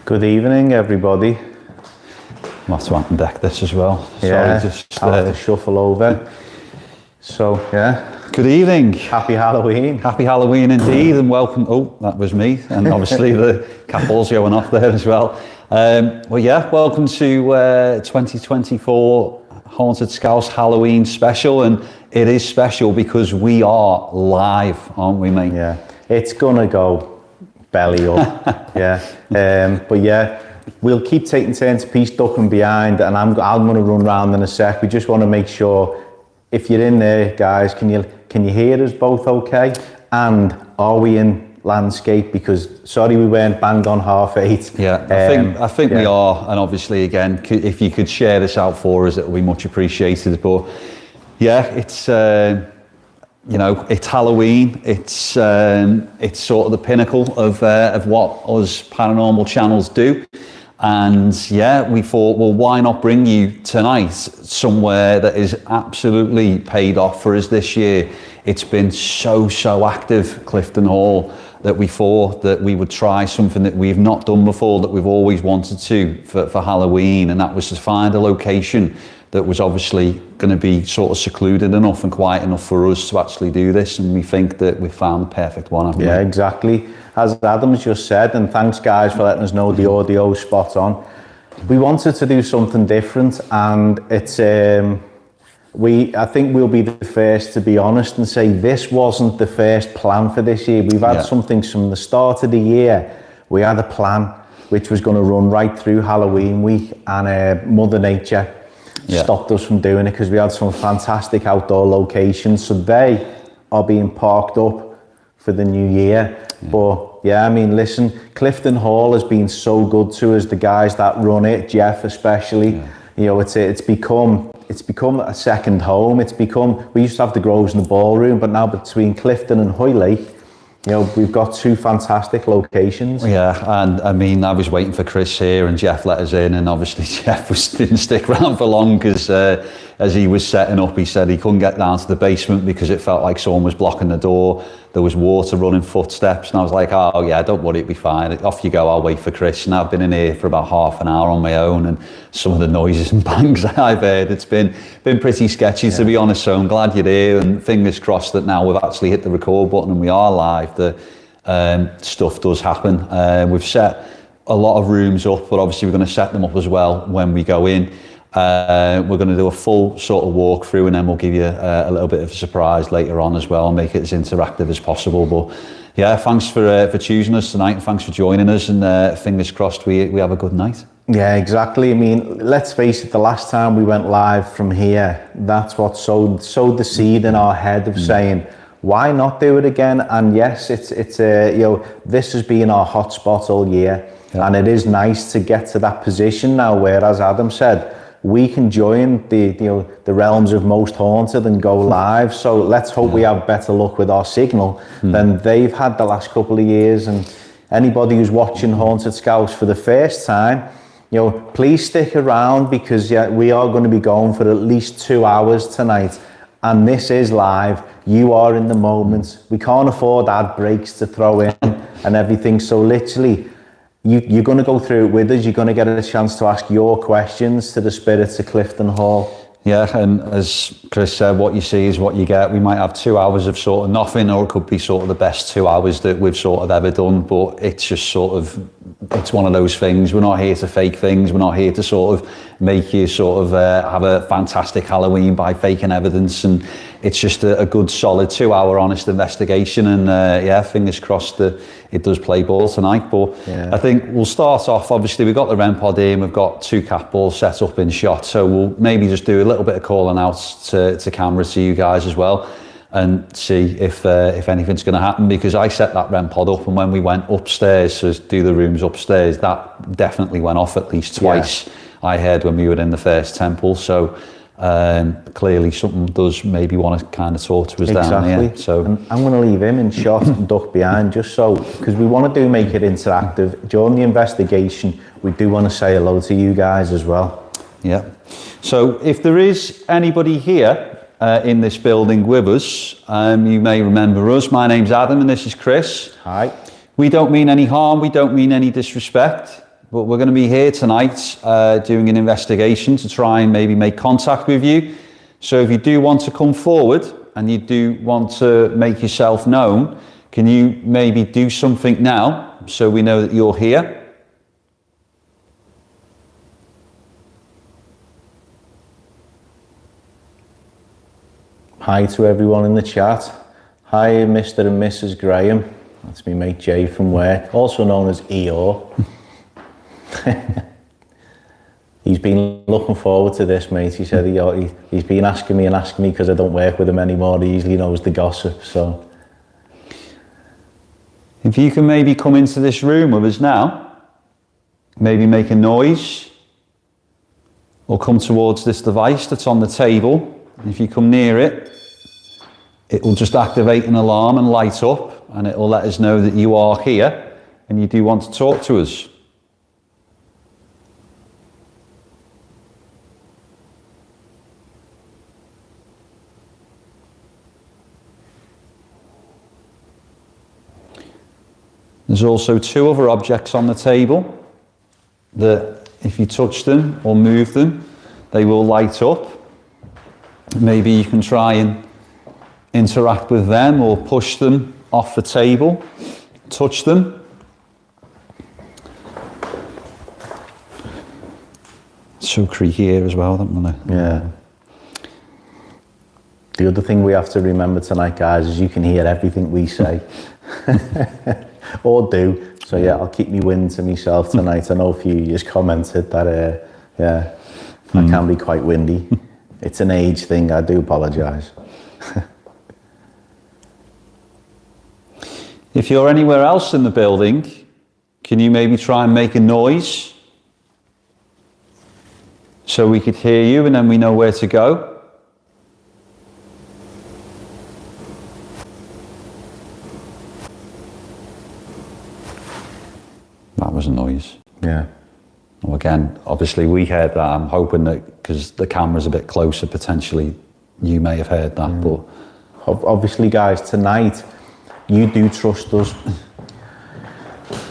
Good evening, everybody. Matt's wanting to deck this as well. Yeah, sorry, just have to shuffle over. So, yeah. Good evening. Happy Halloween. Happy Halloween indeed, and welcome. Oh, that was me, and obviously the capballs going off there as well. Well, yeah, welcome to 2024 Haunted Scouse Halloween special, and it is special because we are live, aren't we, mate? Yeah, it's gonna go belly up. Yeah, but yeah, we'll keep taking turns to piece ducking behind, and I'm gonna run around in a sec. We just want to make sure, if you're in there, guys, can you hear us both okay? And are we in landscape? Because sorry, we weren't banged on 8:30. Yeah, I think yeah. we are, and obviously again, if you could share this out for us, it would be much appreciated. But yeah, it's you know, it's Halloween. It's sort of the pinnacle of what us paranormal channels do. And yeah, we thought, well, why not bring you tonight somewhere that is absolutely paid off for us this year. It's been so active, Clifton Hall, that we thought that we would try something that we've not done before, that we've always wanted to for Halloween, and that was to find a location that was obviously going to be sort of secluded enough and quiet enough for us to actually do this, and we think that we found the perfect one, haven't we? Yeah, exactly. As Adam's just said, and thanks guys for letting us know the audio's spot on. We wanted to do something different, and it's I think we'll be the first to be honest and say this wasn't the first plan for this year. We've had something from the start of the year. We had a plan which was going to run right through Halloween week, and Mother Nature stopped us from doing it because we had some fantastic outdoor locations. So they are being parked up for the new year. But yeah, I mean, listen, Clifton Hall has been so good to us, the guys that run it, Jeff especially. You know, it's become a second home. We used to have the Groves in the ballroom, but now between Clifton and Hoylake, you know, we've got two fantastic locations. Yeah, and I mean, I was waiting for Chris here, and Jeff let us in, and obviously Jeff didn't stick around for long because as he was setting up, he said he couldn't get down to the basement because it felt like someone was blocking the door. There was water running footsteps, and I was like, oh yeah, don't worry, it'll be fine. Off you go, I'll wait for Chris. And I've been in here for about half an hour on my own, and some of the noises and bangs that I've heard, it's been pretty sketchy, to be honest. So I'm glad you're here, and fingers crossed that now we've actually hit the record button and we are live, that stuff does happen. We've set a lot of rooms up, but obviously we're going to set them up as well when we go in. We're going to do a full sort of walkthrough, and then we'll give you a little bit of a surprise later on as well, and make it as interactive as possible. But yeah, thanks for choosing us tonight, and thanks for joining us, and fingers crossed we have a good night. Yeah, exactly. I mean, let's face it, the last time we went live from here, that's what sowed the seed in our head of saying, why not do it again? And yes, it's you know, this has been our hotspot all year, and it is nice to get to that position now where, as Adam said, we can join the realms of most haunted and go live. So let's hope we have better luck with our signal than they've had the last couple of years. And anybody who's watching Haunted Scouse for the first time, you know, please stick around, because we are going to be going for at least 2 hours tonight, and this is live. You are in the moment. We can't afford ad breaks to throw in and everything. So literally, you're going to go through it with us. You're going to get a chance to ask your questions to the spirits of Clifton Hall. Yeah, and as Chris said, what you see is what you get. We might have 2 hours of sort of nothing, or it could be sort of the best 2 hours that we've sort of ever done, but it's just sort of, it's one of those things. We're not here to fake things. We're not here to sort of make you sort of have a fantastic Halloween by faking evidence, and it's just a good solid 2 hour honest investigation. And yeah, fingers crossed that it does play ball tonight. But I think we'll start off, obviously we've got the REM pod in, we've got 2 cat balls set up in shot, so we'll maybe just do a little bit of calling out to camera to you guys as well, and see if anything's going to happen, because I set that REM pod up, and when we went upstairs to do the rooms upstairs, that definitely went off at least twice. I heard when we were in the first temple. So clearly something does maybe want to kind of talk to us down here. So and I'm going to leave him in shot and duck behind, just so, because we want to make it interactive during the investigation. We do want to say hello to you guys as well. Yeah. So if there is anybody here in this building with us, you may remember us. My name's Adam, and this is Chris. Hi. We don't mean any harm. We don't mean any disrespect. but we're going to be here tonight doing an investigation to try and maybe make contact with you. So if you do want to come forward and you do want to make yourself known, can you maybe do something now so we know that you're here? Hi to everyone in the chat. Hi, Mr. and Mrs. Graham. That's me mate Jay from work, also known as EO. He's been looking forward to this, mate. He said he's been asking me because I don't work with him anymore. He easily knows the gossip, so. If you can maybe come into this room with us now, maybe make a noise, or come towards this device that's on the table. If you come near it, it will just activate an alarm and light up, and it will let us know that you are here and you do want to talk to us. There's also 2 other objects on the table that if you touch them or move them, they will light up. Maybe you can try and interact with them or push them off the table, touch them. It's so creaky here as well, don't we? Yeah. The other thing we have to remember tonight, guys, is you can hear everything we say. Or do. So yeah, I'll keep me wind to myself tonight. I know a few just commented that, I can be quite windy. It's an age thing, I do apologise. If you're anywhere else in the building, can you maybe try and make a noise so we could hear you and then we know where to go? That was a noise. Yeah. Well, again, obviously we heard that. I'm hoping that because the camera's a bit closer, potentially you may have heard that. But obviously, guys, tonight you do trust us.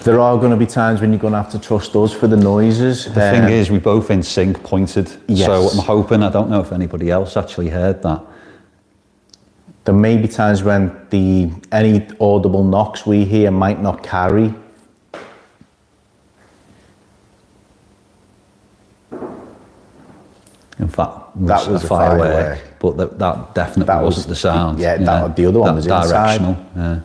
There are going to be times when you're going to have to trust us for the noises. The thing is, we both in sync pointed. Yes. So I'm hoping, I don't know if anybody else actually heard that. There may be times when any audible knocks we hear might not carry. In fact, that was a firework, but that definitely wasn't the sound. Yeah, the other one was directional. inside.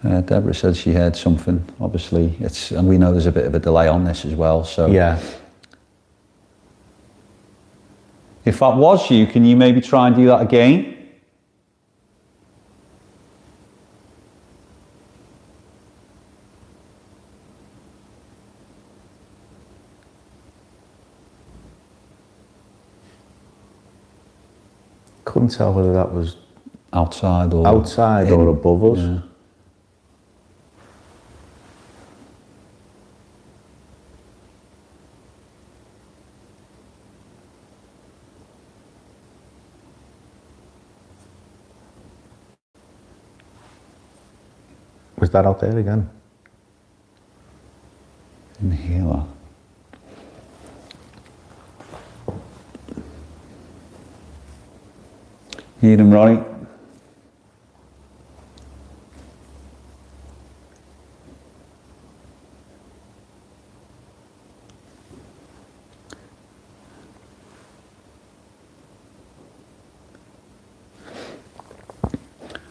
Yeah. Deborah said she heard something. Obviously, and we know there's a bit of a delay on this as well. So yeah. If that was you, can you maybe try and do that again? Couldn't tell whether that was outside or above us. Yeah. Was that out there again? Didn't hear that. Hear them right.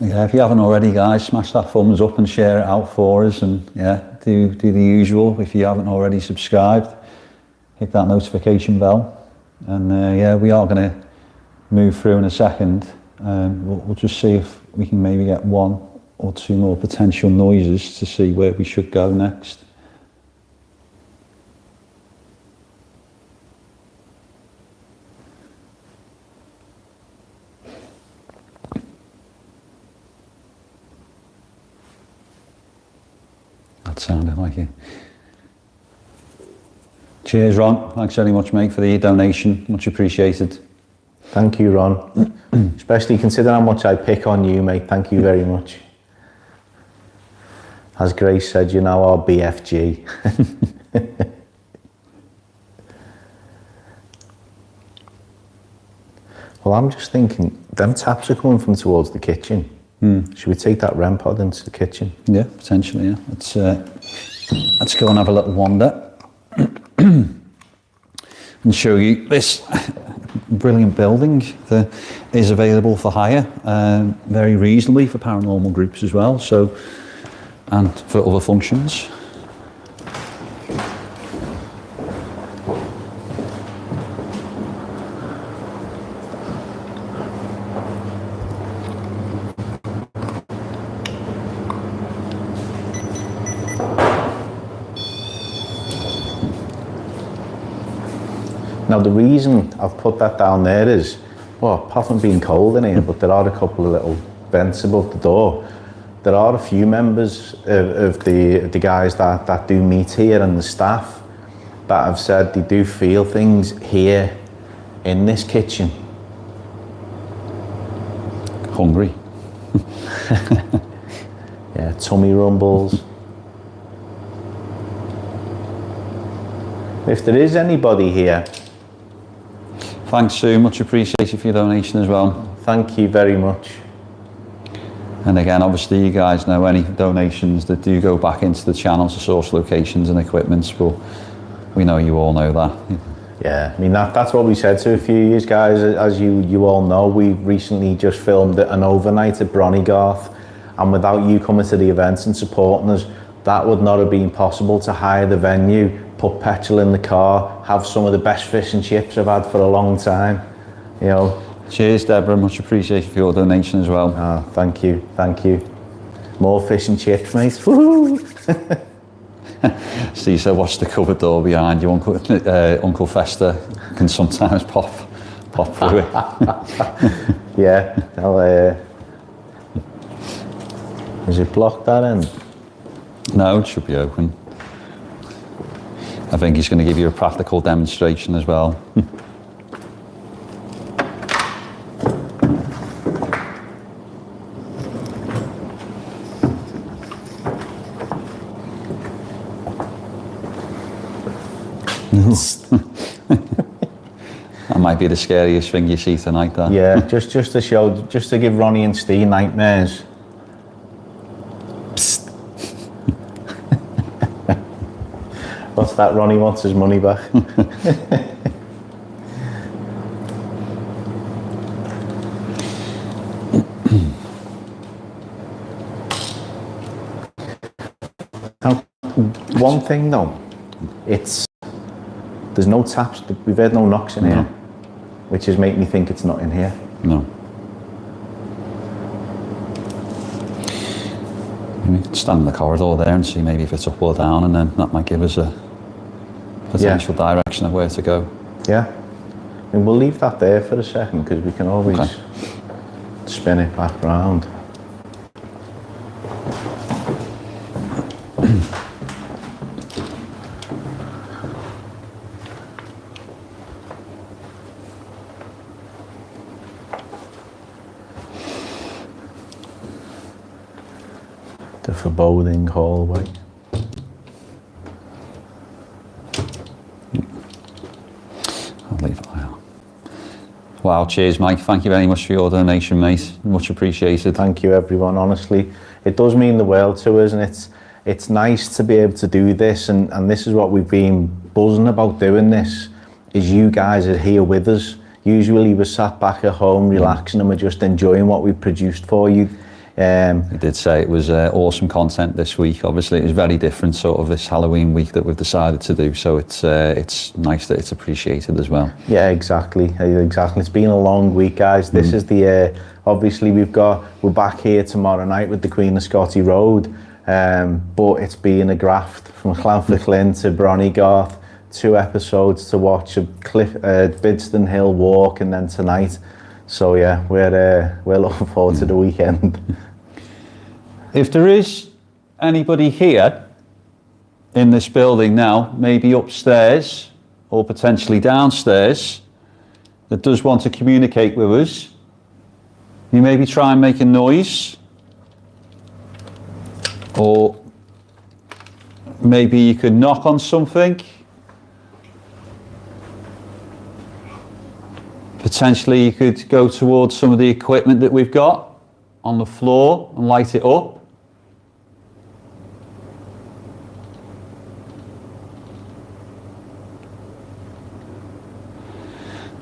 Yeah, if you haven't already, guys, smash that thumbs up and share it out for us, and yeah, do the usual. If you haven't already subscribed, hit that notification bell, and yeah, we are going to move through in a second. We'll just see if we can maybe get 1 or 2 more potential noises to see where we should go next. That sounded like it. Cheers, Ron. Thanks very much, mate, for the donation. Much appreciated. Thank you, Ron. Especially considering how much I pick on you, mate. Thank you very much. As Grace said, you're now our BFG. Well, I'm just thinking, them taps are coming from towards the kitchen. Should we take that REM pod into the kitchen? Yeah, potentially, yeah. Let's go and have a little wander and show you this brilliant building that is available for hire very reasonably for paranormal groups as well, so, and for other functions. Now the reason I've put that down there is, well, apart from being cold in here, but there are a couple of little vents above the door. There are a few members of the guys that do meet here and the staff that have said they do feel things here in this kitchen. Hungry. Yeah, tummy rumbles. If there is anybody here, Thanks, Sue. Much appreciated for your donation as well. thank you very much. And again, obviously, you guys know any donations that do go back into the channel to source locations and equipments, but we know you all know that. Yeah, I mean, that's what we said to a few of you guys. As you all know, we recently just filmed an overnight at Bron Y Garth, and without you coming to the events and supporting us, that would not have been possible to hire the venue, put petrol in the car, have some of the best fish and chips I've had for a long time, you know. Cheers, Deborah. Much appreciated for your donation as well. Thank you, thank you. More fish and chips, mate. Woo! Steve said, watch the cupboard door behind you. Uncle Fester can sometimes pop through it. Yeah, is it blocked that end? No, it should be open. I think he's going to give you a practical demonstration as well. That might be the scariest thing you see tonight, that. Yeah, just to show, just to give Ronnie and Steve nightmares. Psst. What's that? Ronnie wants his money back. Now, one thing though, there's no taps, we've heard no knocks in here, which is making me think it's not in here. No. We can stand in the corridor there and see maybe if it's up or down, and then that might give us a potential direction of where to go. Yeah, and we'll leave that there for a second because we can always spin it back round. The foreboding hallway. I'll leave it there. Wow, cheers, Mike. Thank you very much for your donation, mate. Much appreciated. Thank you, everyone. Honestly, it does mean the world to us, and it's nice to be able to do this, and this is what we've been buzzing about doing this, is you guys are here with us. Usually we're sat back at home relaxing and we're just enjoying what we've produced for you. You did say it was awesome content this week. Obviously, it was very different sort of this Halloween week that we've decided to do. So it's nice that it's appreciated as well. Yeah, exactly. It's been a long week, guys. This is the obviously we're back here tomorrow night with the Queen of Scotty Road, but it's been a graft from Llanfachlin to Bron Y Garth, 2 episodes to watch, a Bidston Hill walk, and then tonight. So yeah, we're looking forward to the weekend. If there is anybody here in this building now, maybe upstairs or potentially downstairs, that does want to communicate with us, you maybe try and make a noise, or maybe you could knock on something. Potentially you could go towards some of the equipment that we've got on the floor and light it up.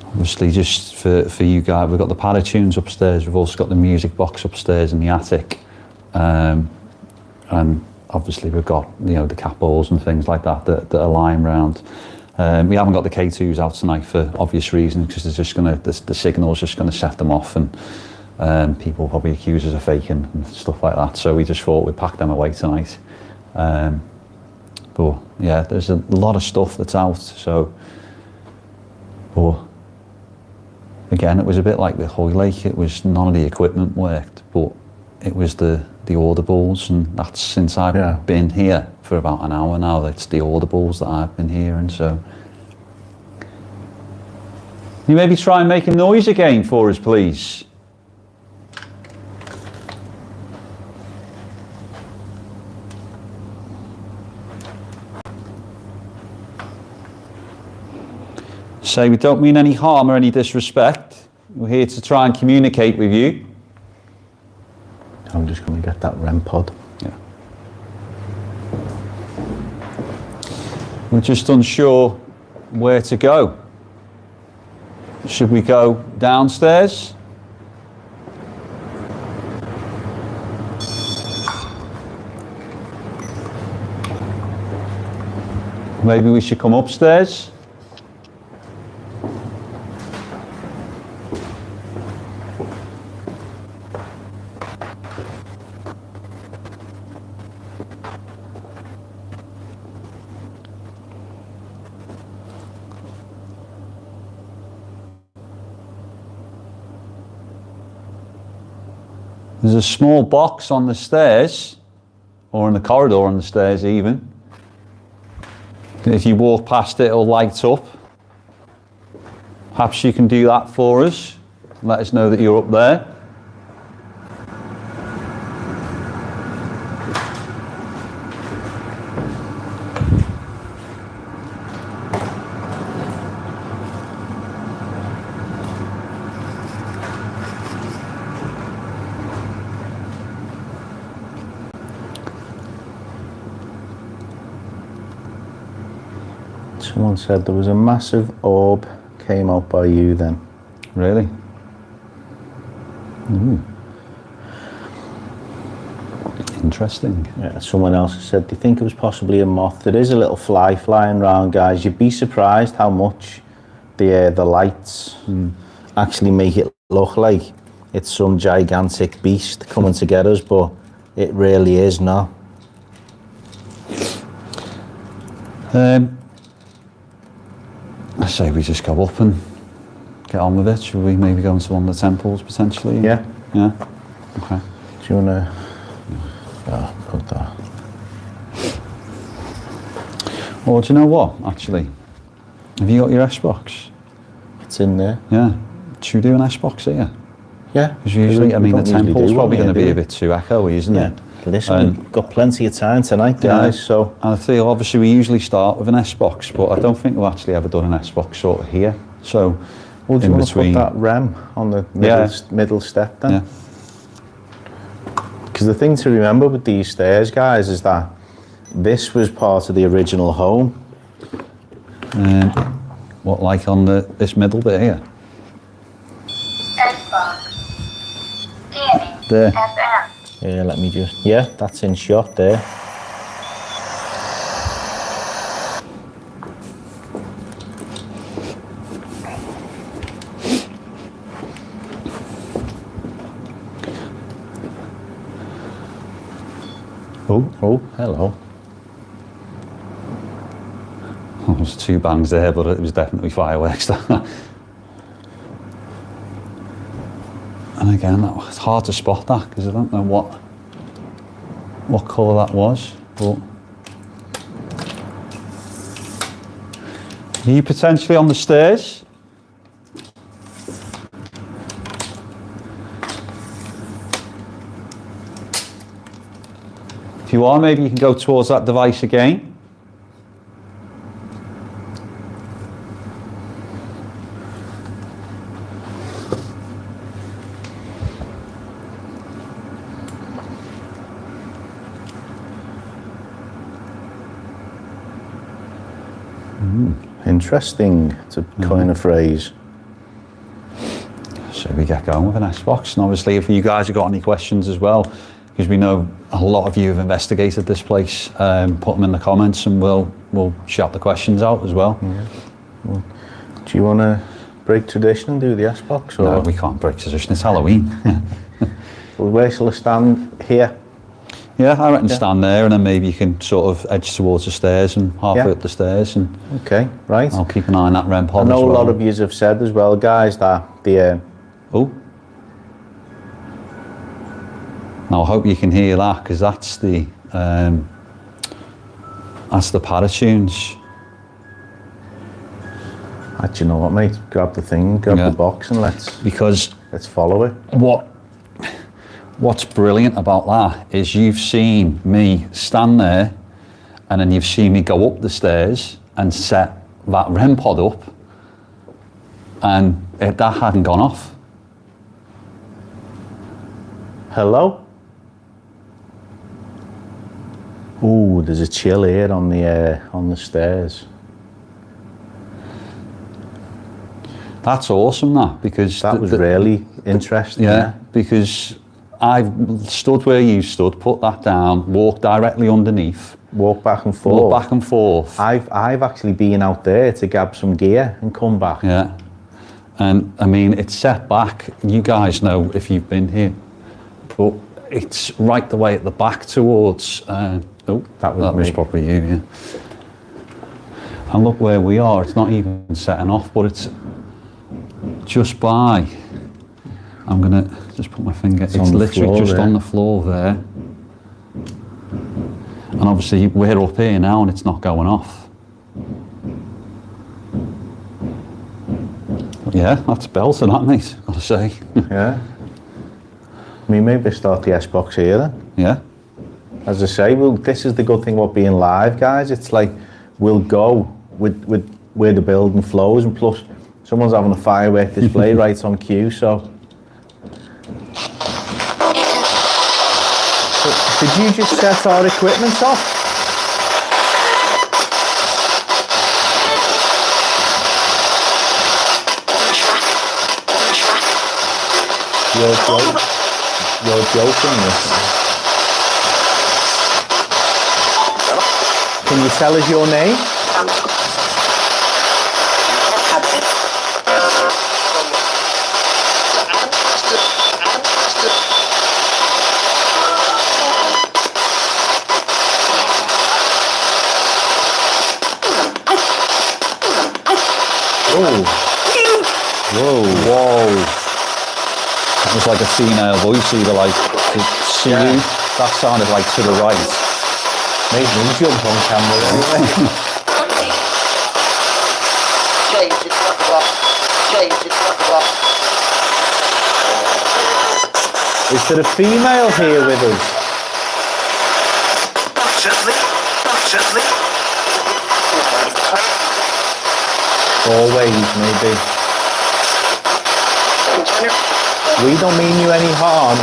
Obviously, just for you guys, we've got the Paratunes upstairs, we've also got the music box upstairs in the attic, and obviously we've got, you know, the cat balls and things like that that are lying around. We haven't got the K2s out tonight for obvious reasons, because it's just the signal's just gonna set them off, and people probably accuse us of faking and stuff like that. So we just thought we'd pack them away tonight. But yeah, there's a lot of stuff that's out. So, but again, it was a bit like the Hoylake. It was none of the equipment worked, but it was the audibles, and that's since I've been here for about an hour now. It's the audibles that I've been hearing. So you maybe try and make a noise again for us, please. Say we don't mean any harm or any disrespect. We're here to try and communicate with you. I'm just going to get that REM pod. Yeah. We're just unsure where to go. Should we go downstairs? Maybe we should come upstairs? There's a small box on the stairs, or in the corridor on the stairs even. If you walk past it, it'll light up. Perhaps you can do that for us. Let us know that you're up there. Someone said there was a massive orb came out by you then. Really? Ooh. Interesting. Yeah, someone else said, do you think it was possibly a moth? There is a little fly flying around, guys. You'd be surprised how much the lights actually make it look like it's some gigantic beast coming to get us, but it really is not. I say we just go up and get on with it. Should we maybe go into one of the temples potentially? Yeah. Yeah? Okay. Do you want to put that? Or do you know what, actually? Have you got your S-box? It's in there. Yeah. Should we do an S-box here? Yeah. Because usually, I mean, the temple's probably going to be a bit too echoey, isn't it? Listen, we've got plenty of time tonight, guys, so... And I feel, obviously, we usually start with an S-box, but I don't think we've actually ever done an S-box sort of here. So, well, do you want to put that REM on the middle step then? Yeah. Because the thing to remember with these stairs, guys, is that this was part of the original home. What, like on this middle bit here? S-box. Scanning. There. FM. Yeah, let me just... Yeah, that's in shot there. Oh, hello. There was 2 bangs there, but it was definitely fireworks. And again, it's hard to spot that because I don't know what colour that was. But are you potentially on the stairs? If you are, maybe you can go towards that device again. Interesting to coin a phrase. So we get going with an S-Box, and obviously if you guys have got any questions as well, because we know a lot of you have investigated this place, put them in the comments and we'll shout the questions out as well. Yeah. Well, do you want to break tradition and do the S-Box? No, we can't break tradition, it's Halloween. Well, where shall I stand? Here? Yeah, I reckon stand there and then maybe you can sort of edge towards the stairs and halfway up the stairs, and okay, right. I'll keep an eye on that REM pod I know as well. a lot of you have said as well, guys, that the... Now I hope you can hear that, because that's the Paratunes. Actually, you know what, mate? Grab the thing, grab the box, and let's follow it. What's brilliant about that is you've seen me stand there, and then you've seen me go up the stairs and set that REM pod up, and that hadn't gone off. Hello? Ooh, there's a chill here on the stairs. That's awesome, that, because that was really interesting. Yeah, because I've stood where you stood, put that down, walked directly underneath, walk back and forth. Walk back and forth. I've actually been out there to grab some gear and come back. Yeah, and I mean it's set back. You guys know if you've been here, but it's right the way at the back towards. That was probably you. Yeah. And look where we are. It's not even setting off, but it's just by. I'm gonna just put my finger. It's literally just on the floor there. And obviously we're up here now, and it's not going off. But yeah, that's belting, that, mate. Gotta say. Yeah. I mean, maybe start the S-Box here then. Yeah. As I say, this is the good thing about being live, guys. It's like we'll go with where the building flows, and plus someone's having a firework display right on cue. So, did you just set our equipment off? You're joking this. Can you tell us your name? Whoa. That was like a female voice, either like to you. That sounded like to the right. Made me jump on camera anyway. Is there a female here with us? Always, maybe. We don't mean you any harm.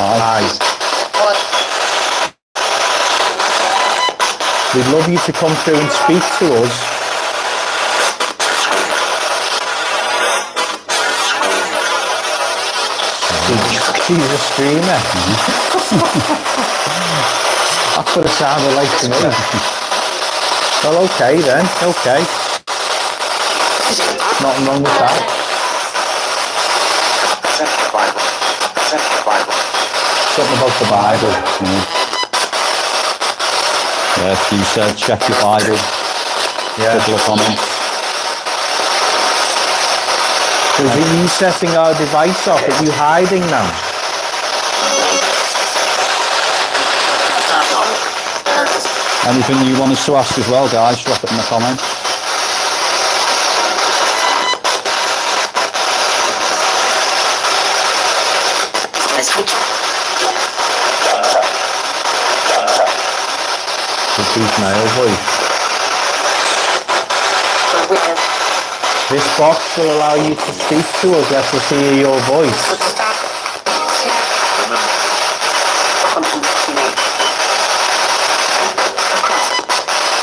Hi. We'd love you to come through and speak to us. She's a screamer. That's what it sounded like to me. Well, okay then, okay. Nothing wrong with that. Something about the Bible. Yeah, if you said check your Bible. Yeah. Couple of comments. So are you setting our device off? Are you hiding now? Anything you want us to ask as well, guys, drop it in the comments. Whose male voice? The witness. This box will allow you to speak to us. Let us hear your voice.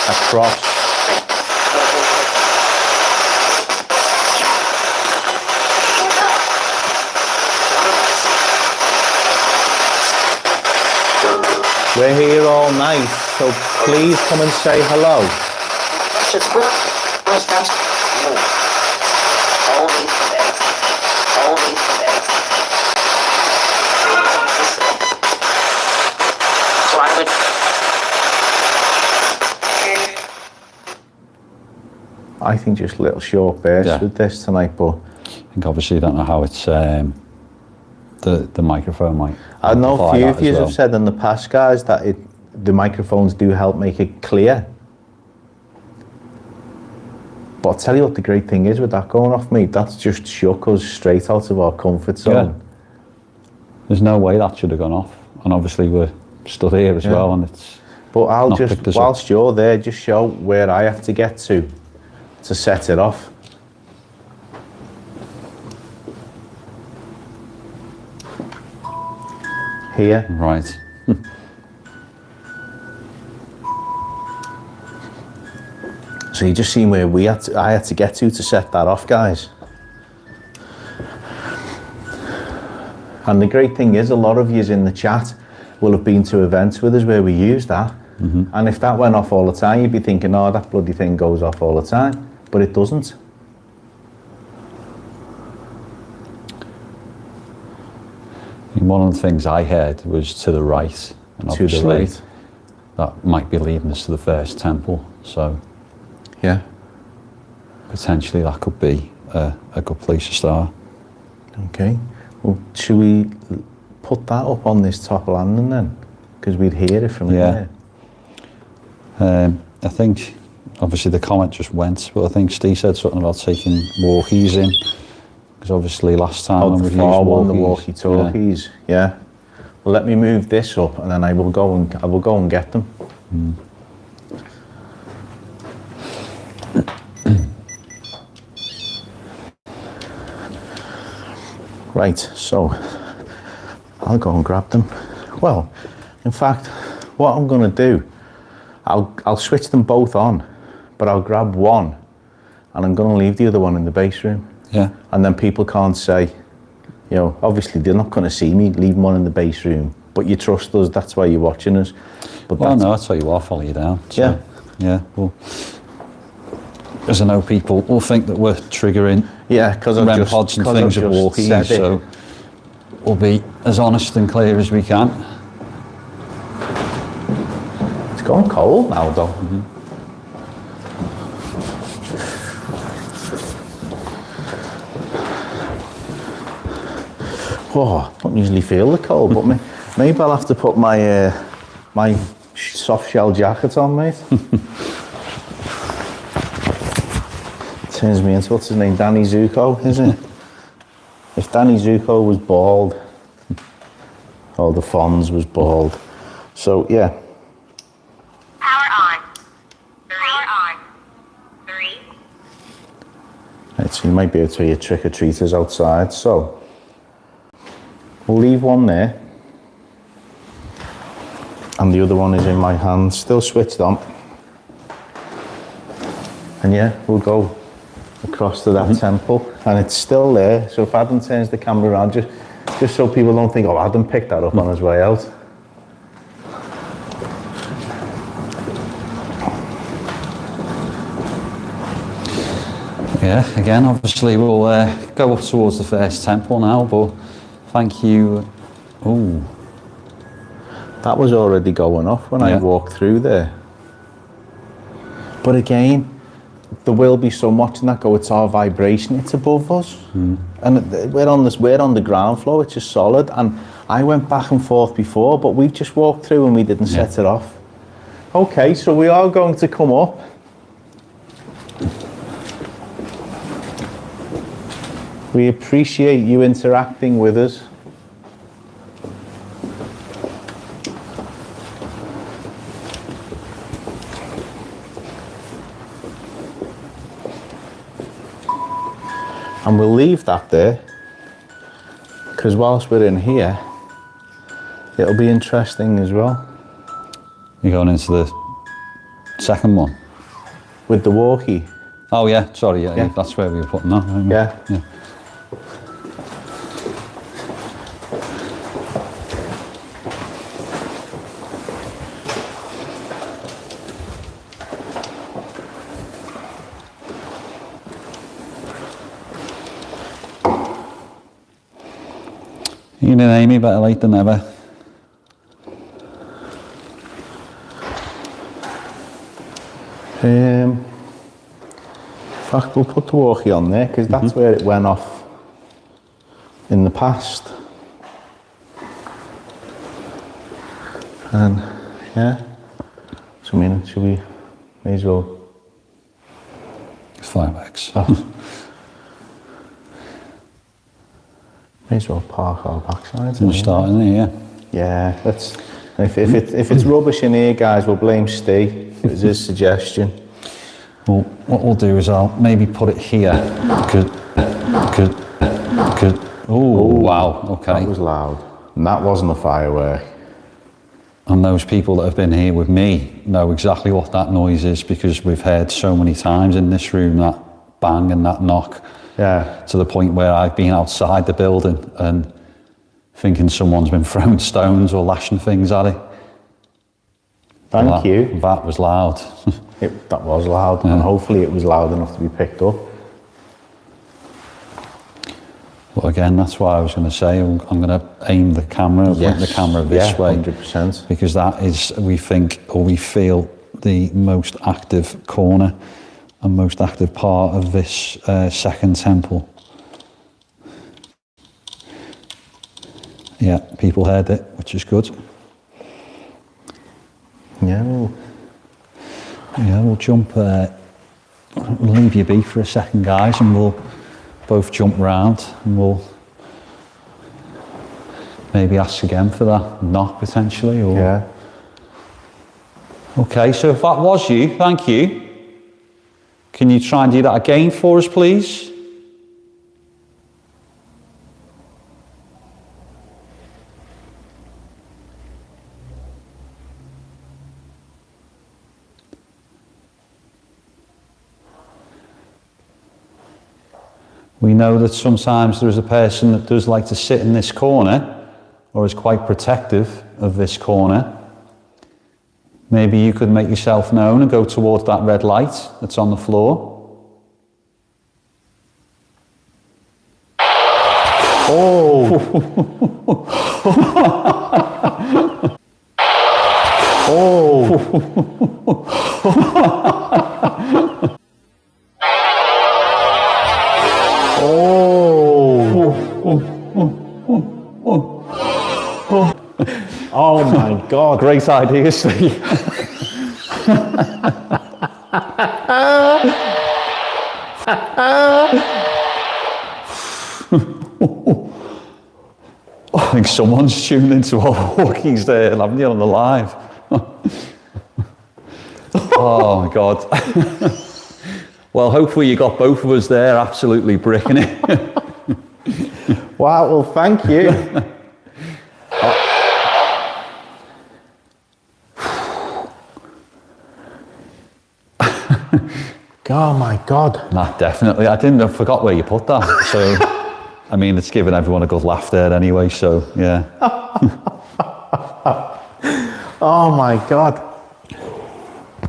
Across. We're here all night, so please come and say hello. Only today. Only today. So I would. I think just little short bursts Yeah. with this tonight, but I think obviously you don't know how it's the microphone might. I know a amplify few that of you as well. have said in the past, guys, that the microphones do help make it clear. But I'll tell you what the great thing is with that going off, mate, that's just shook us straight out of our comfort zone. There's no way that should have gone off, and obviously we're stood here as well, and it's. But I'll Not just, picked us up. whilst you're there, just show where I have to get to set it off. Here. Right. So you just seen where I had to get to set that off, guys. And the great thing is, a lot of yous in the chat will have been to events with us where we use that. And if that went off all the time, you'd be thinking, oh, that bloody thing goes off all the time. But it doesn't. And one of the things I heard was to the right, and To the obviously right. that might be leading us to the first temple. So Yeah. potentially that could be a good place to start. Okay. Well, should we put that up on this top landing then? Because we'd hear it from Yeah. there. I think obviously the comment just went, but I think Steve said something about taking walkies in, because obviously last time Oh, when the we've far used one, the walkies, walkie-talkies. Yeah. Well, let me move this up, and then I will go and get them. Right. So I'll go and grab them. Well, in fact, what I'm going to do, I'll switch them both on, but I'll grab one, and I'm going to leave the other one in the base room. yeah, And then people can't say, you know, obviously they're not going to see me leaving one in the base room, but you trust us, that's why you're watching us. But well, that's, no, I'll tell you what, I'll follow you down. So, Yeah. yeah. Well, because I know people will think that we're triggering yeah, because I've REM just, pods and 'cause things I've of just walkies, said it. so we'll be as honest and clear as we can. It's going cold now, though. Oh, I don't usually feel the cold, but maybe I'll have to put my my soft shell jacket on, mate. Turns me into, what's his name, Danny Zuko, isn't it? If Danny Zuko was bald, or the Fonz was bald. So, yeah. Power on. Power on. 3. Right, so you might be able to hear trick-or-treaters outside. So, we'll leave one there. And the other one is in my hand, still switched on. And yeah, we'll go across to that temple. And it's still there, so if Adam turns the camera around, just so people don't think, oh, Adam picked that up on his way out. Yeah, again, obviously we'll go up towards the first temple now, but thank you. Oh, That was already going off when I Yeah. walked through there. But again, there will be so much in that go, it's our vibration, it's above us. And we're on the ground floor, which is solid. And I went back and forth before, but we just walked through and we didn't set it off. Okay, so we are going to come up. We appreciate you interacting with us. And we'll leave that there, because whilst we're in here, it'll be interesting as well. You're going into the second one? With the walkie. Oh yeah, sorry, yeah. Yeah. That's where we were putting that. Right? Yeah. Yeah. Evening, Amy, better late than never. In fact, we'll put the walkie on there, because that's where it went off in the past. And yeah, so I mean, should we, may as well. It's fireworks. May as well park our backsides. We're starting there, yeah. Yeah, let's. If it's rubbish in here, guys, we'll blame Steve. It was his suggestion. Well, what we'll do is I'll maybe put it here. Oh, wow, okay. That was loud. And that wasn't a firework. And those people that have been here with me know exactly what that noise is, because we've heard so many times in this room that bang and that knock. Yeah. To the point where I've been outside the building and thinking someone's been throwing stones or lashing things at it. Thank you. That was loud. That was loud, Yeah. and hopefully it was loud enough to be picked up. But again, that's why I was going to say I'm going to aim the camera, point the camera this way. 100%. Because that is, we think, or we feel, the most active corner and most active part of this second temple. Yeah, people heard it, which is good. Yeah. We'll jump, we'll leave you be for a second, guys, and we'll both jump round and we'll maybe ask again for that knock potentially. Or... Yeah. Okay, so if that was you, thank you. Can you try and do that again for us, please? We know that sometimes there is a person that does like to sit in this corner, or is quite protective of this corner. Maybe you could make yourself known and go towards that red light that's on the floor. Oh! Oh my God. Great idea, Steve. I think someone's tuned into our walkies there, haven't you, on the live? Oh my God. Well, hopefully you got both of us there absolutely bricking it. Wow, well, thank you. Oh my God. Nah, definitely. I forgot where you put that. So, I mean, it's given everyone a good laugh there anyway, so yeah. Oh my God.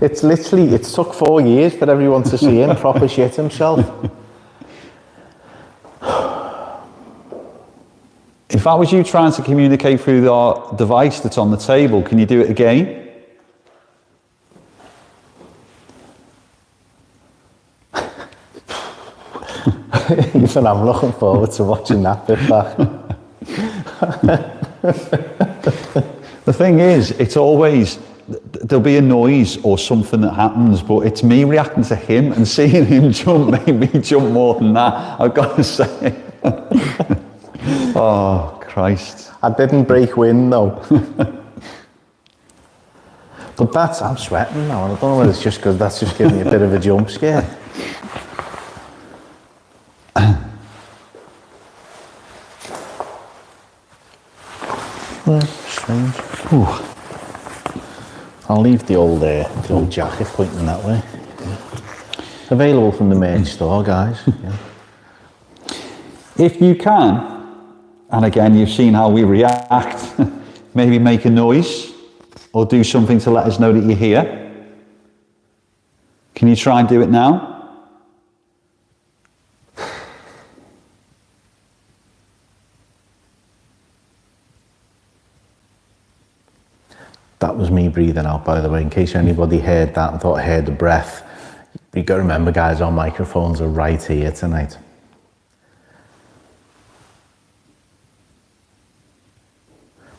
It's literally, it took 4 years for everyone to see him proper shit himself. If that was you trying to communicate through the device that's on the table, can you do it again? Even I'm looking forward to watching that bit back. The thing is, it's always, there'll be a noise or something that happens, but it's me reacting to him, and seeing him jump made me jump more than that, I've got to say. Oh, Christ. I didn't break wind though. But I'm sweating now, and I don't know whether it's just because that's just giving me a bit of a jump scare. Strange. Ooh. I'll leave the old jacket pointing that way. Yeah. Available from the merch store, guys. Yeah. If you can, and again, you've seen how we react, maybe make a noise or do something to let us know that you're here. Can you try and do it now? That was me breathing out, by the way, in case anybody heard that and thought I heard the breath. You got to remember, guys, our microphones are right here tonight.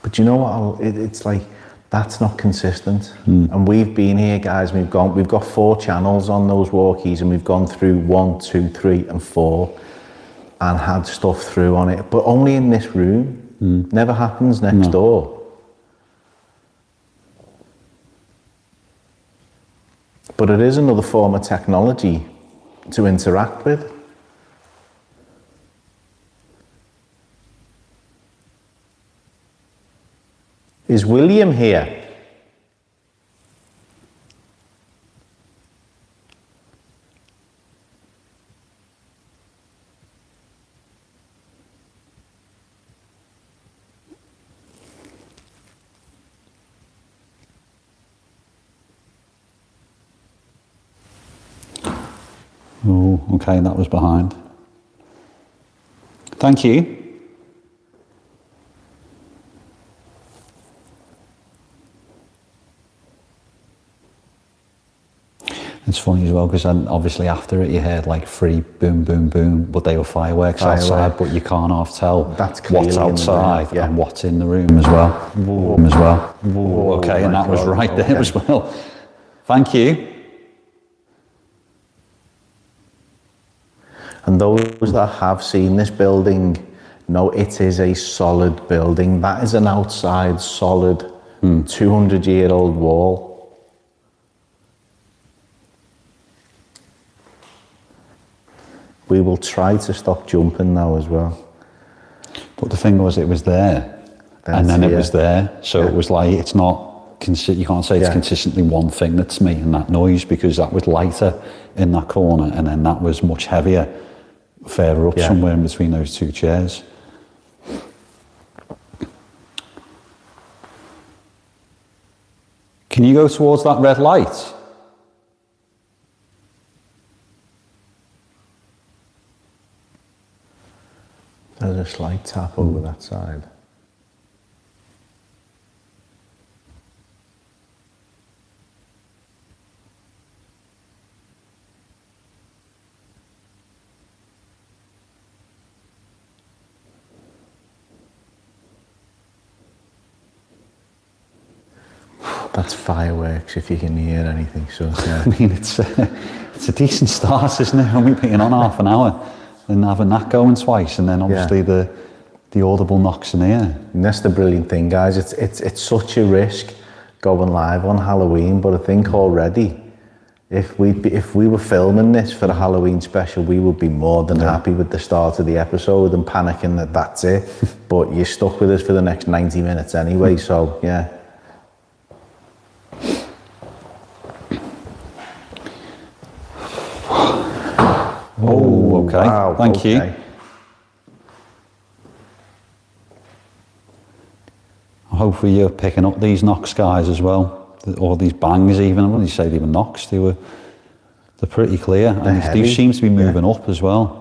But you know what? It's like, that's not consistent. And we've been here, guys, we've got 4 channels on those walkies, and we've gone through 1, 2, 3, and 4 and had stuff through on it, but only in this room. Never happens next door. But it is another form of technology to interact with. Is William here? Oh, okay, that was behind. Thank you. It's funny as well, because then obviously after it you heard like 3 boom, boom, boom, but they were fireworks outside, but you can't half tell what's outside and what's in the room as well. Whoa, okay, and that was right there as well. Thank you. And those that have seen this building know it is a solid building. That is an outside solid 200-year-old wall. We will try to stop jumping now as well. But the thing was, it was there, and then it was there. So it was like, it's not, you can't say it's consistently one thing that's making that noise, because that was lighter in that corner, and then that was much heavier further up somewhere in between those 2 chairs. Can you go towards that red light? There's a slight tap over that side. That's fireworks, if you can hear anything. So I mean, it's a decent start, isn't it? Only being on half an hour and having that going twice, and then obviously the audible knocks in the air. And that's the brilliant thing, guys. It's such a risk going live on Halloween, but I think already, if we were filming this for the Halloween special, we would be more than happy with the start of the episode and panicking that that's it. But you're stuck with us for the next 90 minutes anyway, so yeah. Oh, okay. Wow, Thank you. Hopefully you're picking up these knocks, guys, as well, or these bangs even. I wouldn't say they were knocks, they're pretty clear, and these seem to be moving up as well.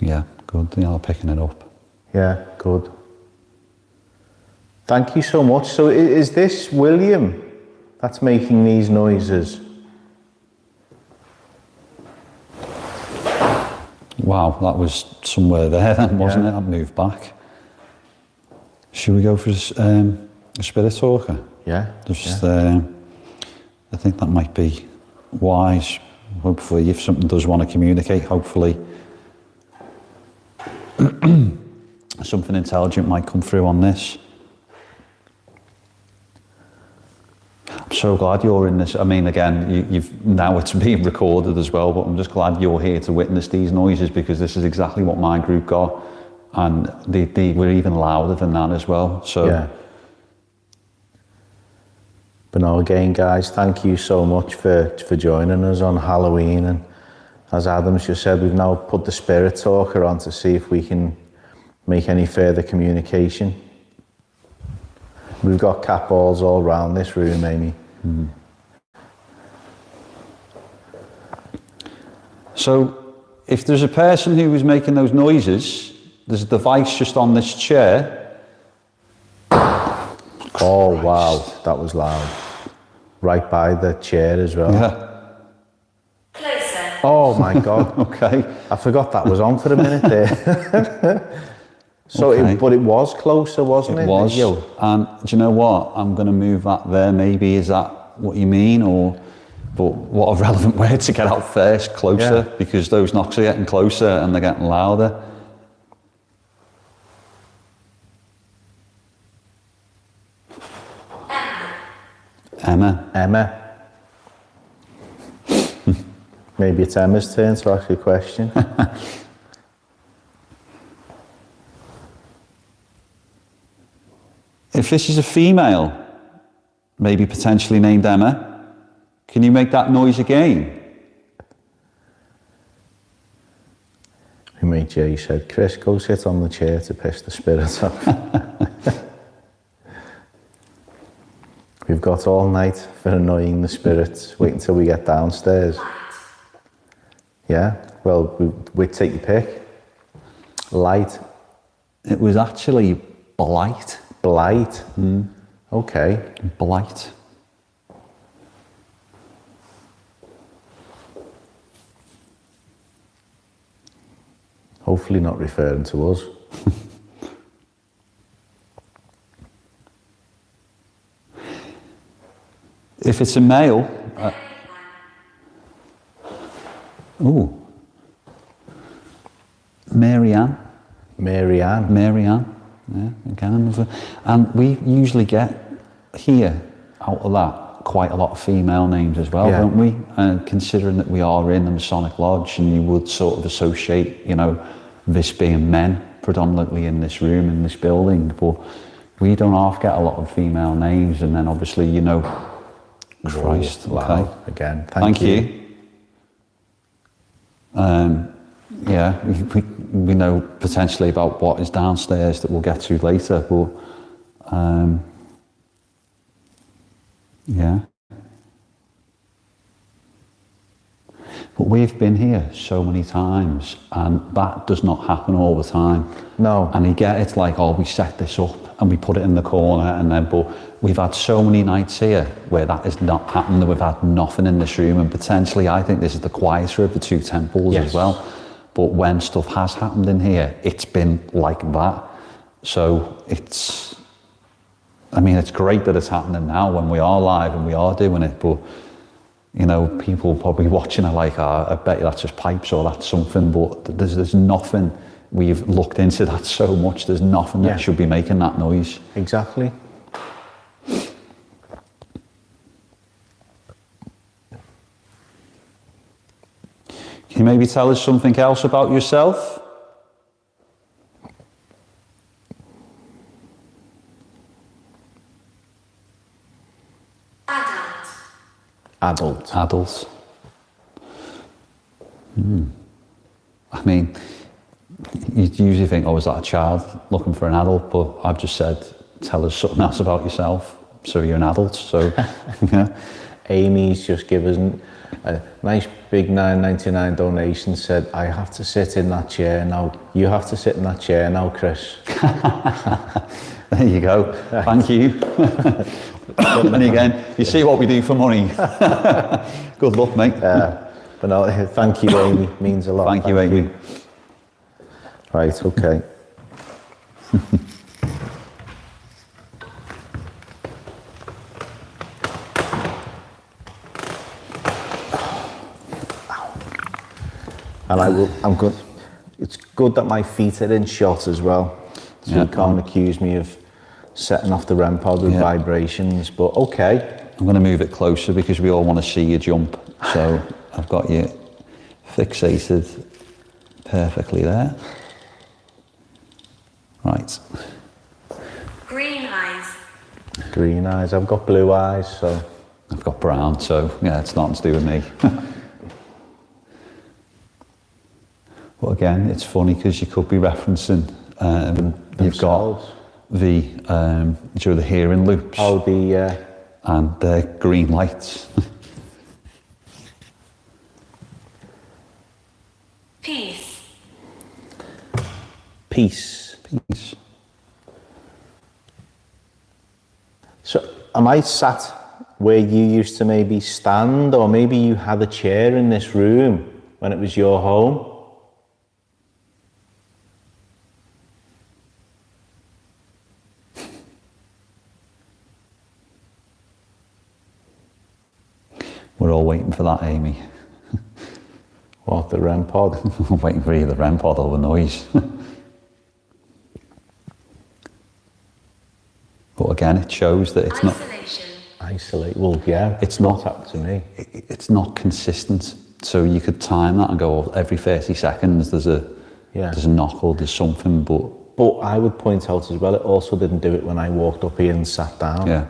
Yeah, good. They are picking it up. Yeah, good. Thank you so much. So is this William that's making these noises? Wow, that was somewhere there then, wasn't it? That moved back. Should we go for a spirit talker? Yeah. I think that might be wise. Hopefully, if something does want to communicate, hopefully something intelligent might come through on this. I'm so glad you're in this. I mean, again, you've now it's being recorded as well, but I'm just glad you're here to witness these noises, because this is exactly what my group got, and they were even louder than that as well. So. Yeah. But no, again, guys, thank you so much for joining us on Halloween. And as Adam's just said, we've now put the spirit talker on to see if we can make any further communication. We've got cat balls all around this room, Amy. Mm. So, if there's a person who was making those noises, there's a device just on this chair. Oh, wow, that was loud. Right by the chair as well. Yeah. Closer. Oh my God. Okay. I forgot that was on for a minute there. So, Okay. but it was closer, wasn't it? It was. Yo. And do you know what? I'm going to move that there. Maybe is that what you mean? But what a relevant word to get out first, closer, Yeah. because those knocks are getting closer and they're getting louder. Emma. Maybe it's Emma's turn to ask a question. If this is a female, maybe potentially named Emma, can you make that noise again? My mate Jay said, Chris, go sit on the chair to piss the spirits off. We've got all night for annoying the spirits. Wait until we get downstairs. Yeah? Well, we'd take your pick. Light. It was actually blight. Blight. Okay. Blight. Hopefully not referring to us. If it's a male, Mary Ann. Yeah, again another. And we usually get here out of that quite a lot of female names as well, Yeah. don't we? And considering that we are in the Masonic Lodge, and you would sort of associate, this being men predominantly in this room, in this building, but we don't half get a lot of female names, and then obviously, Christ, Wow. okay. Again, Thank you. Yeah, we know potentially about what is downstairs that we'll get to later, but yeah. But we've been here so many times, and that does not happen all the time. No. And you get it's like, we set this up and we put it in the corner, and then, but we've had so many nights here where that has not happened, that we've had nothing in this room, and potentially I think this is the quieter of the two temples as well. But when stuff has happened in here, it's been like that. So it's great that it's happening now when we are live and we are doing it, but people probably watching are like, I bet you that's just pipes or that's something, but there's nothing. We've looked into that so much, there's nothing that should be making that noise. Exactly. Can you maybe tell us something else about yourself? Adult. Adults. I mean, you usually think, is that a child looking for an adult? But I've just said, tell us something else about yourself. So you're an adult, so yeah. Amy's just given a nice big $9.99 donation, said, I have to sit in that chair now. You have to sit in that chair now, Chris. There you go. Thank you. And again, you see what we do for money. Good luck, mate. But no, thank you, Amy. Means a lot. Thank you, Amy. Right, okay. And I'm good. It's good that my feet are in shot as well. So you can't accuse me of setting off the REM pod with vibrations, but okay. I'm going to move it closer because we all want to see you jump. So I've got you fixated perfectly there. Right. Green eyes. Green eyes. I've got blue eyes, so. I've got brown, so yeah, it's nothing to do with me. But again, it's funny because you could be referencing, you've got the, the hearing loops. Oh, the... and the green lights. Peace. Peace. Peace. So, am I sat where you used to maybe stand, or maybe you had a chair in this room when it was your home? We're all waiting for that, Amy. What, the REM pod? I'm waiting for either REM pod or the noise. But again, it shows that it's Isolation. Isolate. Well, yeah, It's not not- up to me. it's not consistent. So you could time that and go, oh, every 30 seconds there's a knock or there's something, But I would point out as well, it also didn't do it when I walked up here and sat down. yeah.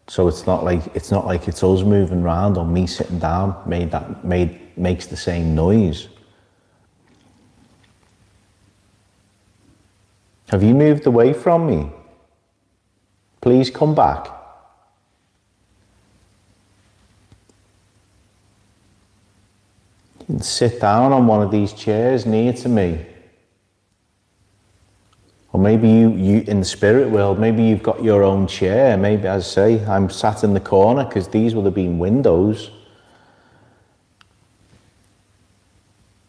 So it's not like it's us moving around or me sitting down makes the same noise. Have you moved away from me? Please come back. You can sit down on one of these chairs near to me. Or maybe you in the spirit world, maybe you've got your own chair. Maybe, as I say, I'm sat in the corner because these would have been windows.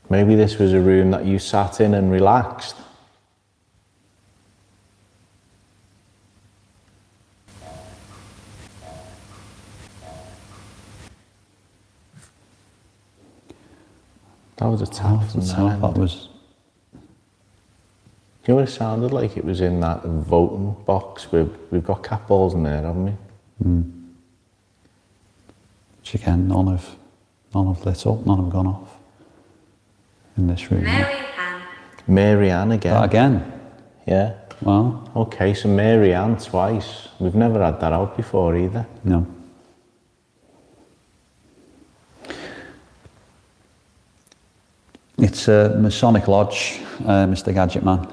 Maybe this was a room that you sat in and relaxed. That was a tap. That was... You know what it sounded like? It was in that voting box. We've got cat balls in there, haven't we? Which again, none have lit up, none have gone off in this room. Mary Ann. Mary Ann again. That again? Yeah. Well, Okay, so Mary Ann twice. We've never had that out before either. no. It's a Masonic Lodge, Mr. Gadget Man.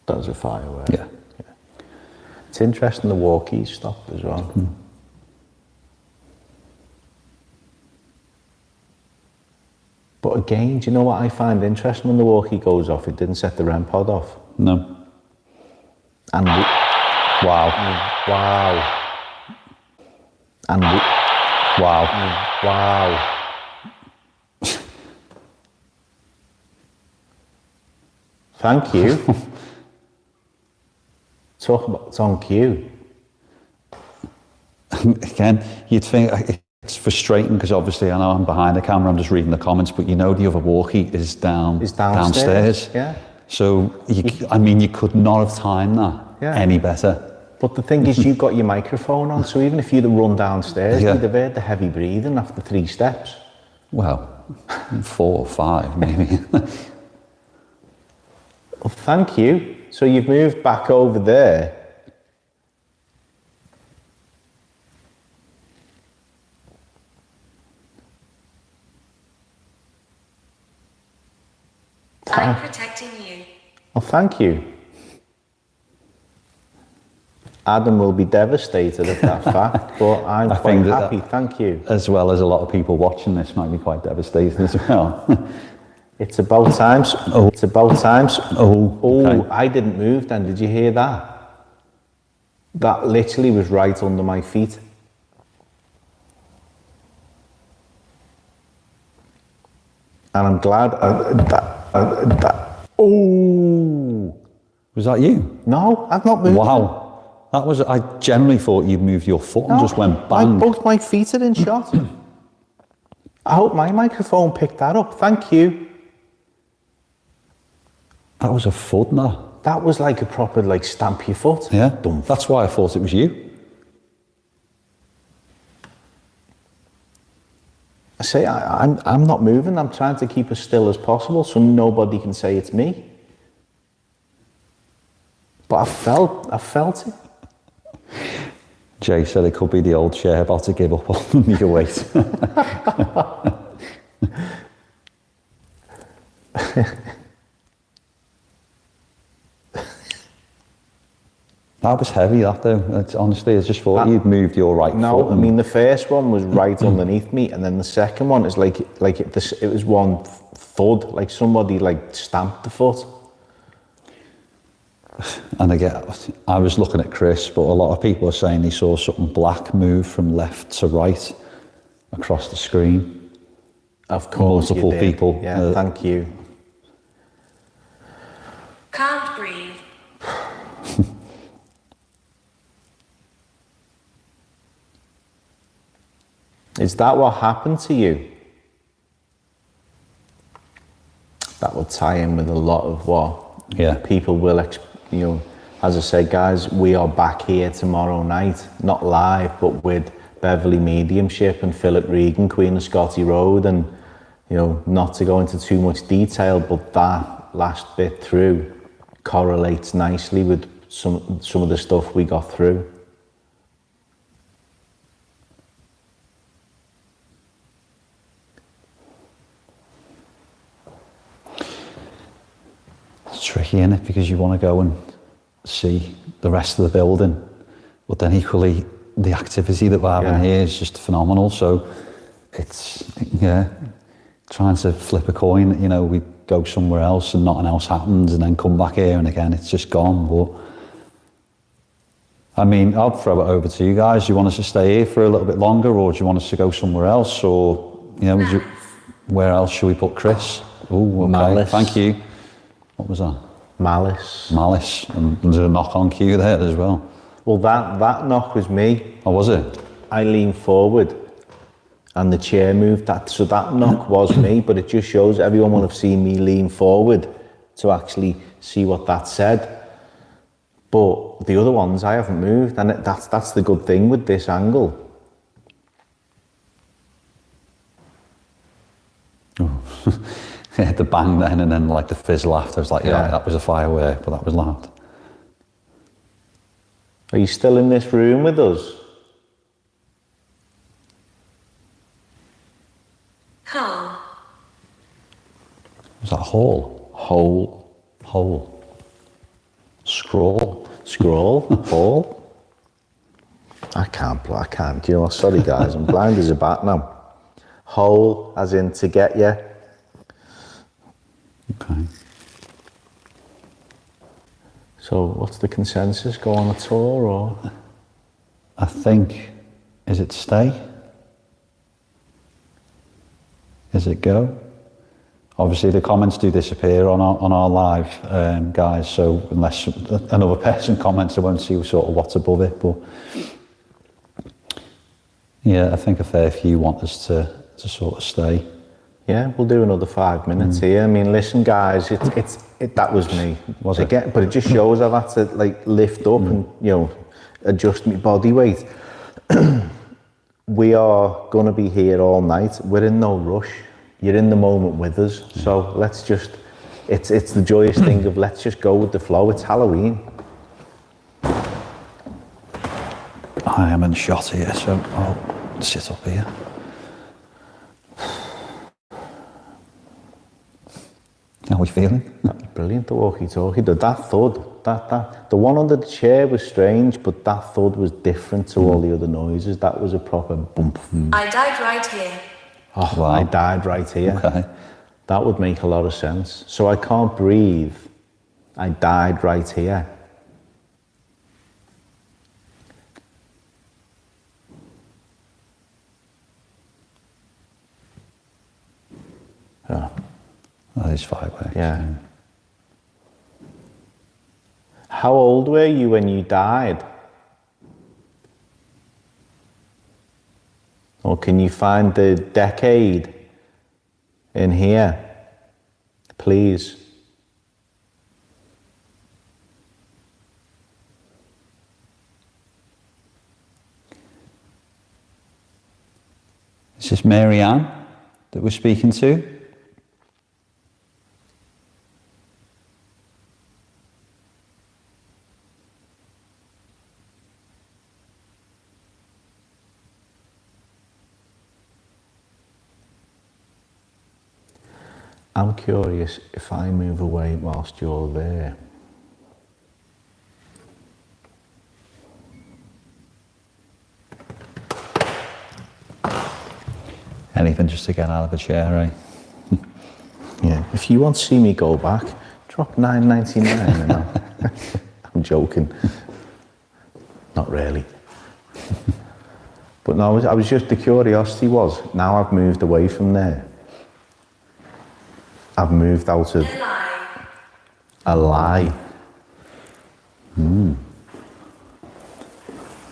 That was a firework. Yeah. It's interesting the walkies stopped as well. But again, do you know what I find interesting when the walkie goes off? It didn't set the REM pod off. No. And Wow. wow. And Wow. wow. Thank you. Talk about it's on cue. Again, you'd think it's frustrating because obviously I know I'm behind the camera, I'm just reading the comments, but you know the other walkie is downstairs. Yeah. So, you could not have timed that any better. But the thing is, you've got your microphone on, so even if you'd have run downstairs, you'd have heard the heavy breathing after 3 steps. Well, 4 or 5 maybe. Well, thank you. So you've moved back over there. I'm protecting you. Well, thank you. Adam will be devastated at that fact, but I'm I quite think that- happy. Thank you. As well as a lot of people watching this might be quite devastated as well. It's about time. It's about time. Oh, okay. I didn't move then. Did you hear that? That literally was right under my feet. And I'm glad that. Oh, Was that you? No, I've not moved. Wow. That was, I generally thought you'd moved your foot and just went bang. Both my feet are in shot. I hope my microphone picked that up. Thank you. That was a thud, no? That was like a proper, like, stamp your foot. Yeah. Dum. That's why I thought it was you. I say, I'm not moving. I'm trying to keep as still as possible so nobody can say it's me. But I felt it. Jay said it could be the old chair about to give up on your weight. That was heavy, that though. Honestly, I just thought you'd moved your right foot. No, I mean, the first one was right underneath me, and then the second one is like it was one thud, like somebody like stamped the foot. And again, I was looking at Chris, but a lot of people are saying they saw something black move from left to right across the screen. Of course, multiple you did. people. Yeah, thank you. Can't breathe. Is that what happened to you? That will tie in with a lot of what people will, as I say, guys, we are back here tomorrow night, not live, but with Beverly Mediumship and Philip Regan, Queen of Scotty Road, and, not to go into too much detail, but that last bit through correlates nicely with some of the stuff we got through. It's tricky, isn't it? Because you want to go and see the rest of the building, but then equally the activity that we're having here is just phenomenal. So it's, trying to flip a coin, we go somewhere else and nothing else happens and then come back here and again it's just gone. But I mean, I'll throw it over to you guys. Do you want us to stay here for a little bit longer, or do you want us to go somewhere else, or where else should we put Chris? Oh, okay. Malice. Thank you. What was that? Malice. And there's a knock on cue there as well. Well, that knock was me. Oh, was it? I leaned forward and the chair moved. So that knock was me, but it just shows everyone will have seen me lean forward to actually see what that said. But the other ones, I haven't moved, and that's the good thing with this angle. Oh. The bang then, and then like the fizzle after. It's like, that was a firework, but that was loud. Are you still in this room with us? Hole. Was that hall? Hole. Scroll. Hall? I can't. Sorry guys, I'm blind as a bat now. Hole, as in to get you. Okay. So what's the consensus? Go on a tour, or? I think, is it stay? Is it go? Obviously the comments do disappear on our live, guys, so unless another person comments, I won't see sort of what's above it, but yeah, I think a fair few want us to sort of stay. Yeah, we'll do another 5 minutes here. I mean, listen, guys, that was me. Was it? Again, but it just shows I've had to like lift up and adjust my body weight. We are gonna be here all night. We're in no rush. You're in the moment with us, so let's just. It's the joyous thing of let's just go with the flow. It's Halloween. I am in shot here, so I'll sit up here. How are we feeling? Brilliant, the walkie-talkie. That thud, the one under the chair was strange, but that thud was different to all the other noises. That was a proper bump. I died right here. Oh, wow. I died right here. Okay. That would make a lot of sense. So I can't breathe. I died right here. Oh. That is fireworks. Yeah. How old were you when you died? Or can you find the decade in here, please? Is this Mary Ann that we're speaking to? I'm curious if I move away whilst you're there. Anything just to get out of the chair, eh? Yeah, if you want to see me go back, drop $9.99 and I'm joking. Not really. But no, I was just, the curiosity was, now I've moved away from there. I've moved out of a lie.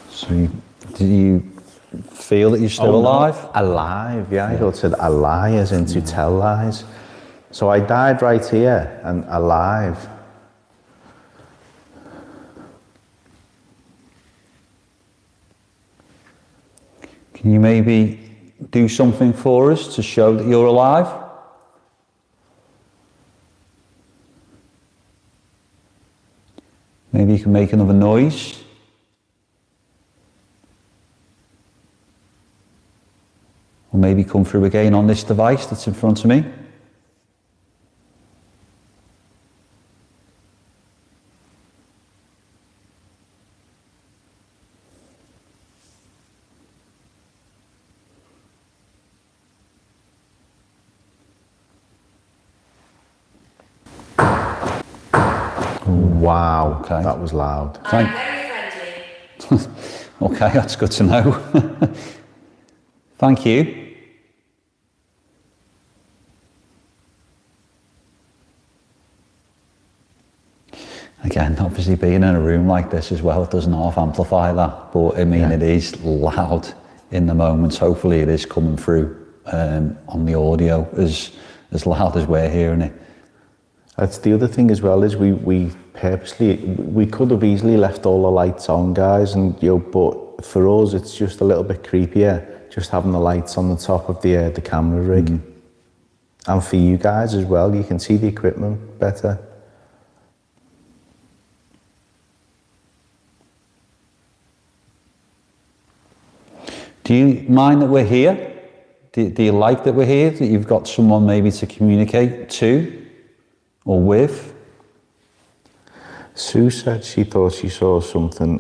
So do you feel that you're still alive? No, alive, yeah. I thought it said a lie as in to tell lies. So I died right here and alive. Can you maybe do something for us to show that you're alive? Maybe you can make another noise. Or maybe come through again on this device that's in front of me. Wow, Okay. that was loud. I'm very friendly. Okay, that's good to know. Thank you. Again, obviously being in a room like this as well, it doesn't half amplify that, but I mean, It is loud in the moments. Hopefully it is coming through on the audio as loud as we're hearing it. That's the other thing as well, is we purposely, we could have easily left all the lights on, guys, and but for us it's just a little bit creepier just having the lights on the top of the camera rig. And for you guys as well, you can see the equipment better. Do you mind that we're here? Do you like that we're here? That you've got someone maybe to communicate to or with? Sue said she thought she saw something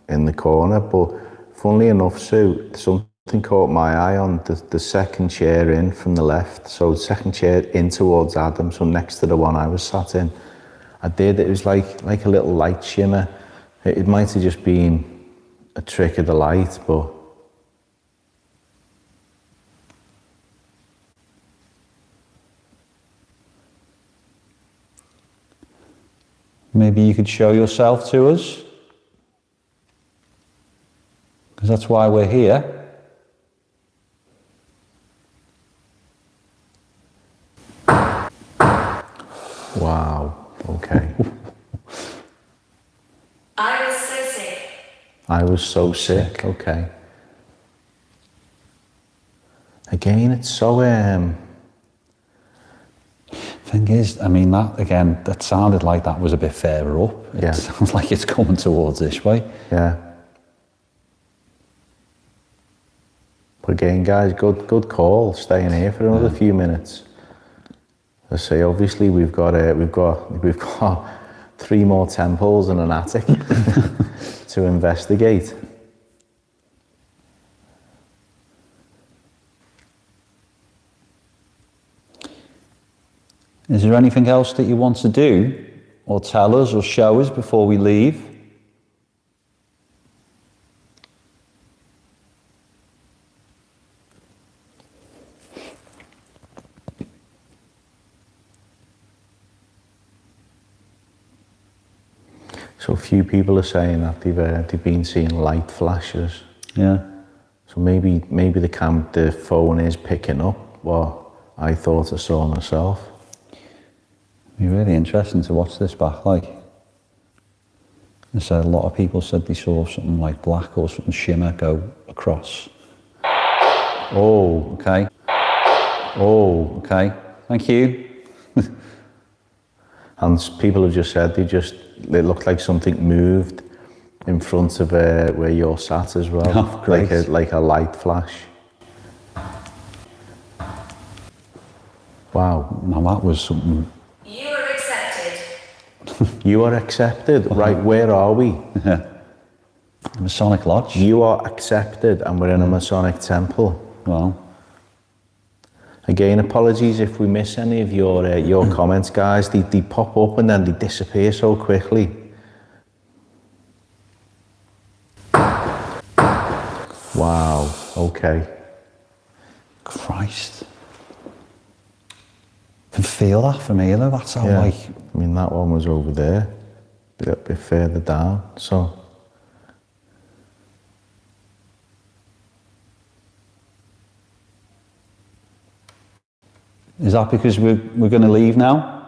in the corner, but funnily enough, Sue, something caught my eye on the second chair in from the left. So the second chair in towards Adam, so next to the one I was sat in. It was like a little light shimmer. It might have just been a trick of the light, but Maybe you could show yourself to us, because that's why we're here. wow, okay. I was so sick. I was so sick, okay. Again, it's so Thing is, I mean, that sounded like that was a bit further up. Yeah. It sounds like it's coming towards this way. yeah. But again, guys, good call, staying here for another few minutes. I say, obviously, we've got 3 more temples and an attic to investigate. Is there anything else that you want to do or tell us or show us before we leave? So a few people are saying that they've been seeing light flashes. Yeah. So maybe the phone is picking up what I thought I saw myself. It'd be really interesting to watch this back. Like, they said a lot of people said they saw something like black or something shimmer go across. Oh, okay. Oh, okay. Thank you. And people have just said it looked like something moved in front of where you're sat as well. Oh, great. Like a light flash. Wow. Now that was something. You are accepted. You are accepted. Right, where are we? Masonic Lodge. You are accepted and we're in a Masonic temple. Well, again, apologies if we miss any of your comments, guys. They pop up and then they disappear so quickly. Wow, okay. Christ. I can feel that from here though. That's how like... I mean, that one was over there, a little bit further down, so... Is that because we're going to leave now?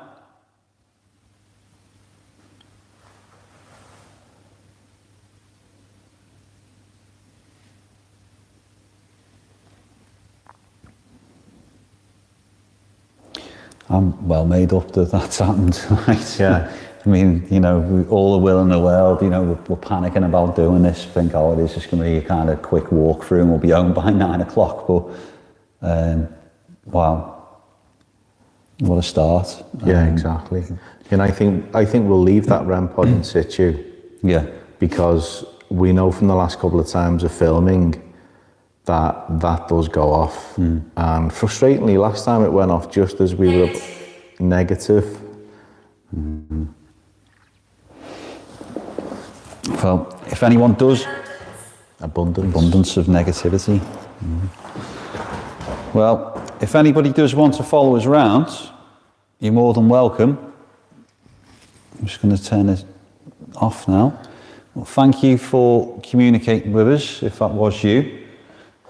I'm well made up that that's happened, right? Yeah. I mean, you know, all the will in the world, you know, we're panicking about doing this. Think, oh, it is just going to be a kind of quick walk through and we'll be home by 9 o'clock. But, wow. What a start. Yeah, exactly. And I think we'll leave that REM pod in situ. Yeah. Because we know from the last couple of times of filming that does go off. And frustratingly, last time it went off just as we were negative. Well, if anyone does... Abundance of negativity. Well, if anybody does want to follow us around, you're more than welcome. I'm just going to turn it off now. Well, thank you for communicating with us, if that was you.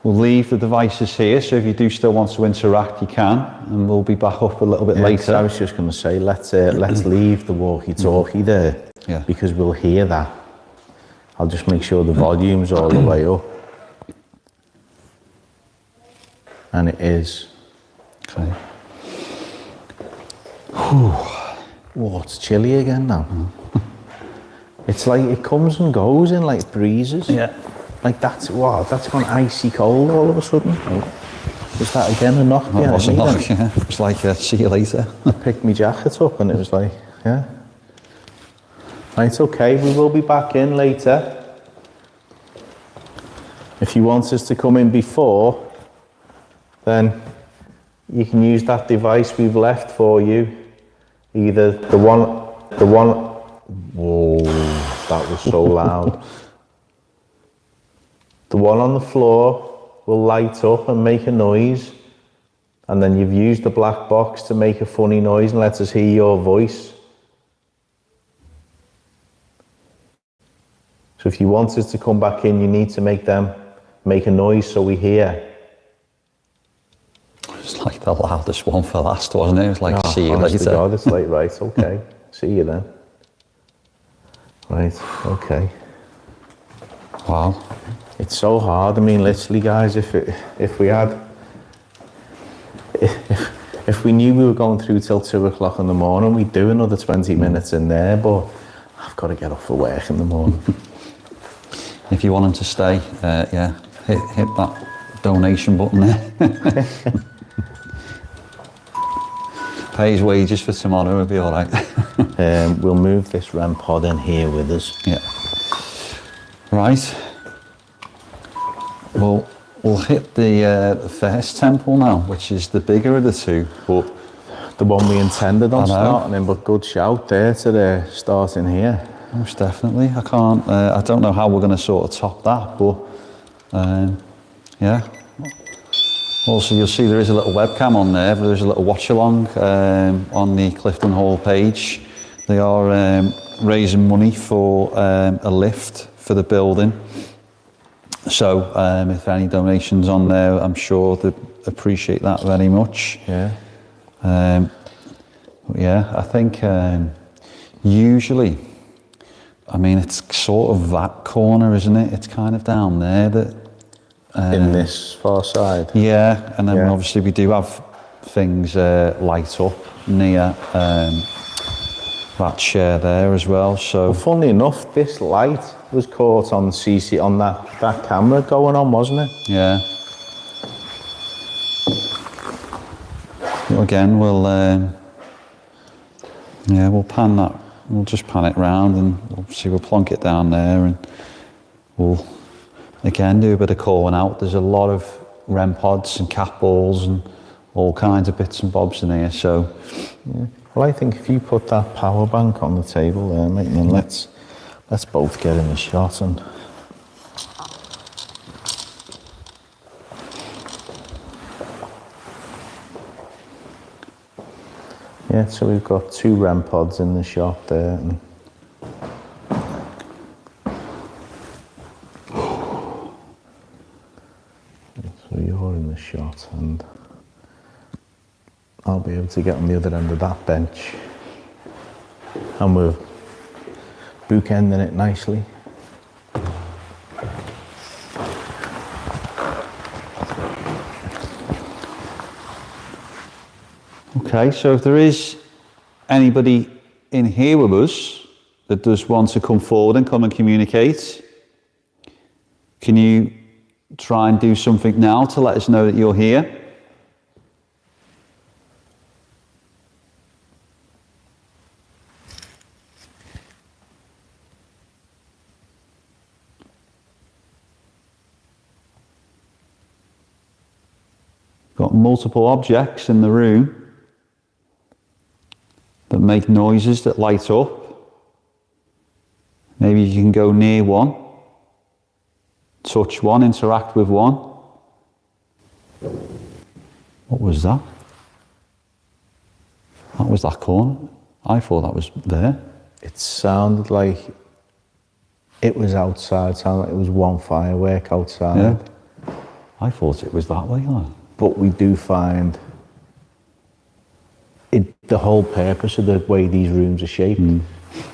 We'll leave the devices here, so if you do still want to interact, you can, and we'll be back up a little bit later. I was just going to say, let's leave the walkie-talkie there, because we'll hear that. I'll just make sure the volume's all the way up. And it is. Okay. Whoa, it's chilly again now. It's like it comes and goes in like breezes. Yeah. Like that's gone icy cold all of a sudden. Was that again a knock behind That was a me knock, then? yeah. It was like, see you later. I picked my jacket up and it was like, yeah. Right, okay, we will be back in later. If you want us to come in before, then you can use that device we've left for you. Either the one, whoa, that was so loud. The one on the floor will light up and make a noise, and then you've used the black box to make a funny noise and let us hear your voice. So if you want us to come back in, you need to make a noise so we hear. It's like the loudest one for last, wasn't it? It was like, see you honest later. to God, it's like, right, okay, see you then. Right, okay. Wow. It's so hard. I mean, literally, guys, if we knew we were going through till 2 o'clock in the morning, we'd do another 20 minutes in there, but I've got to get up for work in the morning. If you want them to stay, yeah, hit that donation button there. Pay his wages for tomorrow, it'll be all right. We'll move this REM pod in here with us. Yeah. Right. Well, we'll hit the first temple now, which is the bigger of the two, but the one we intended on starting in, but good shout there to the starting here. Most definitely. I don't know how we're going to sort of top that, but yeah. Also, you'll see there is a little webcam on there, but there's a little watch along on the Clifton Hall page. They are raising money for a lift for the building. So if any donations on there, I'm sure they appreciate that very much. Yeah. Yeah, I think usually, I mean, it's sort of that corner, isn't it? It's kind of down there that... in this far side. Yeah, and then Yeah. obviously we do have things light up near that chair there as well, so... Well, funnily enough, this light was caught on on that camera going on, wasn't it? Yeah. Again, we'll pan that. We'll just pan it round, and obviously we'll plonk it down there, and we'll again do a bit of calling out. There's a lot of REM pods and cat balls and all kinds of bits and bobs in here. So, yeah. Well, I think if you put that power bank on the table there, mate, and then let's both get in the shot and. Yeah, so we've got 2 REM pods in the shop there. And so you're in the shot, and I'll be able to get on the other end of that bench. And we're bookending it nicely. okay, so if there is anybody in here with us that does want to come forward and come and communicate, can you try and do something now to let us know that you're here? Got multiple objects in the room that make noises that light up. Maybe you can go near one, touch one, interact with one. What was that? That was that corner. I thought that was there. It sounded like it was outside, sounded like it was one firework outside. Yeah. I thought it was that way. But we do find the whole purpose of the way these rooms are shaped,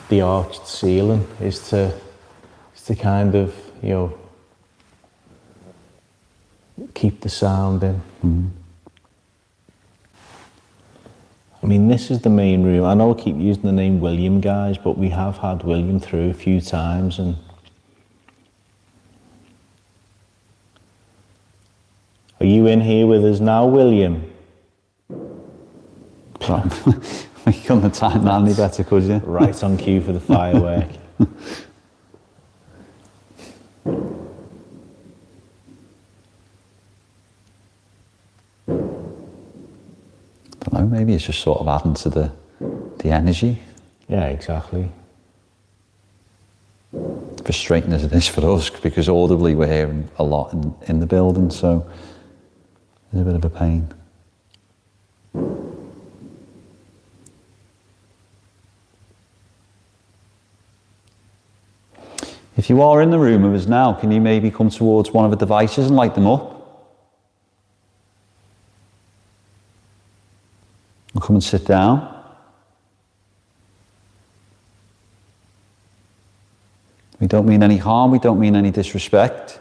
the arched ceiling, is to kind of, you know, keep the sound in. I mean, this is the main room. I know I keep using the name William, guys, but we have had William through a few times, and are you in here with us now, William? You couldn't have timed that any better, could you? Right on cue for the firework. I don't know, maybe it's just sort of adding to the energy. Yeah, exactly. Frustrating as it is for us, because audibly we're hearing a lot in the building, so it's a bit of a pain. If you are in the room with us now, can you maybe come towards one of the devices and light them up? Or come and sit down. We don't mean any harm, we don't mean any disrespect.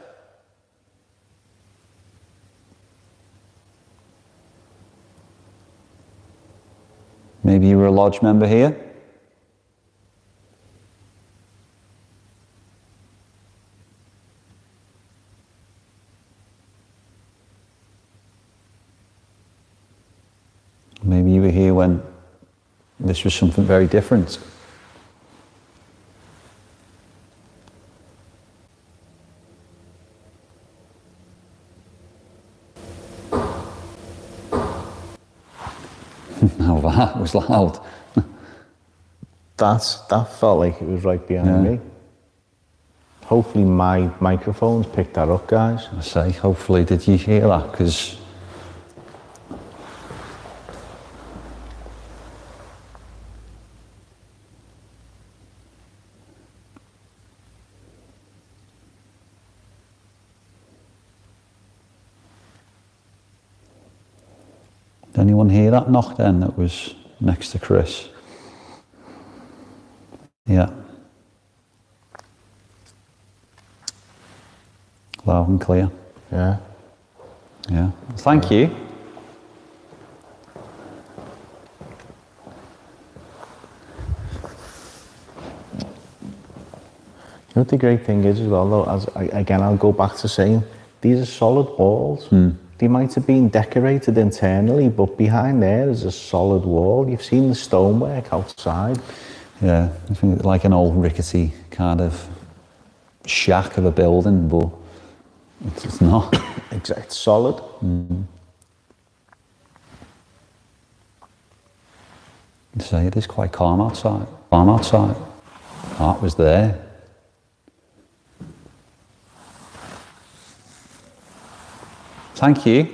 Maybe you were a lodge member here. Maybe you were here when this was something very different. Now that was loud. That felt like it was right behind me. Hopefully my microphones picked that up, guys. I say, hopefully, did you hear that? Because Did anyone hear that knock then that was next to Chris? Yeah. Loud and clear. Yeah. Yeah. Thank you. You know what the great thing is as well, though, again, I'll go back to saying, these are solid walls. They might have been decorated internally, but behind there is a solid wall. You've seen the stonework outside. Yeah, I think like an old rickety kind of shack of a building, but it's not. Exact, solid. So it is quite calm outside. Calm outside. Art was there. Thank you.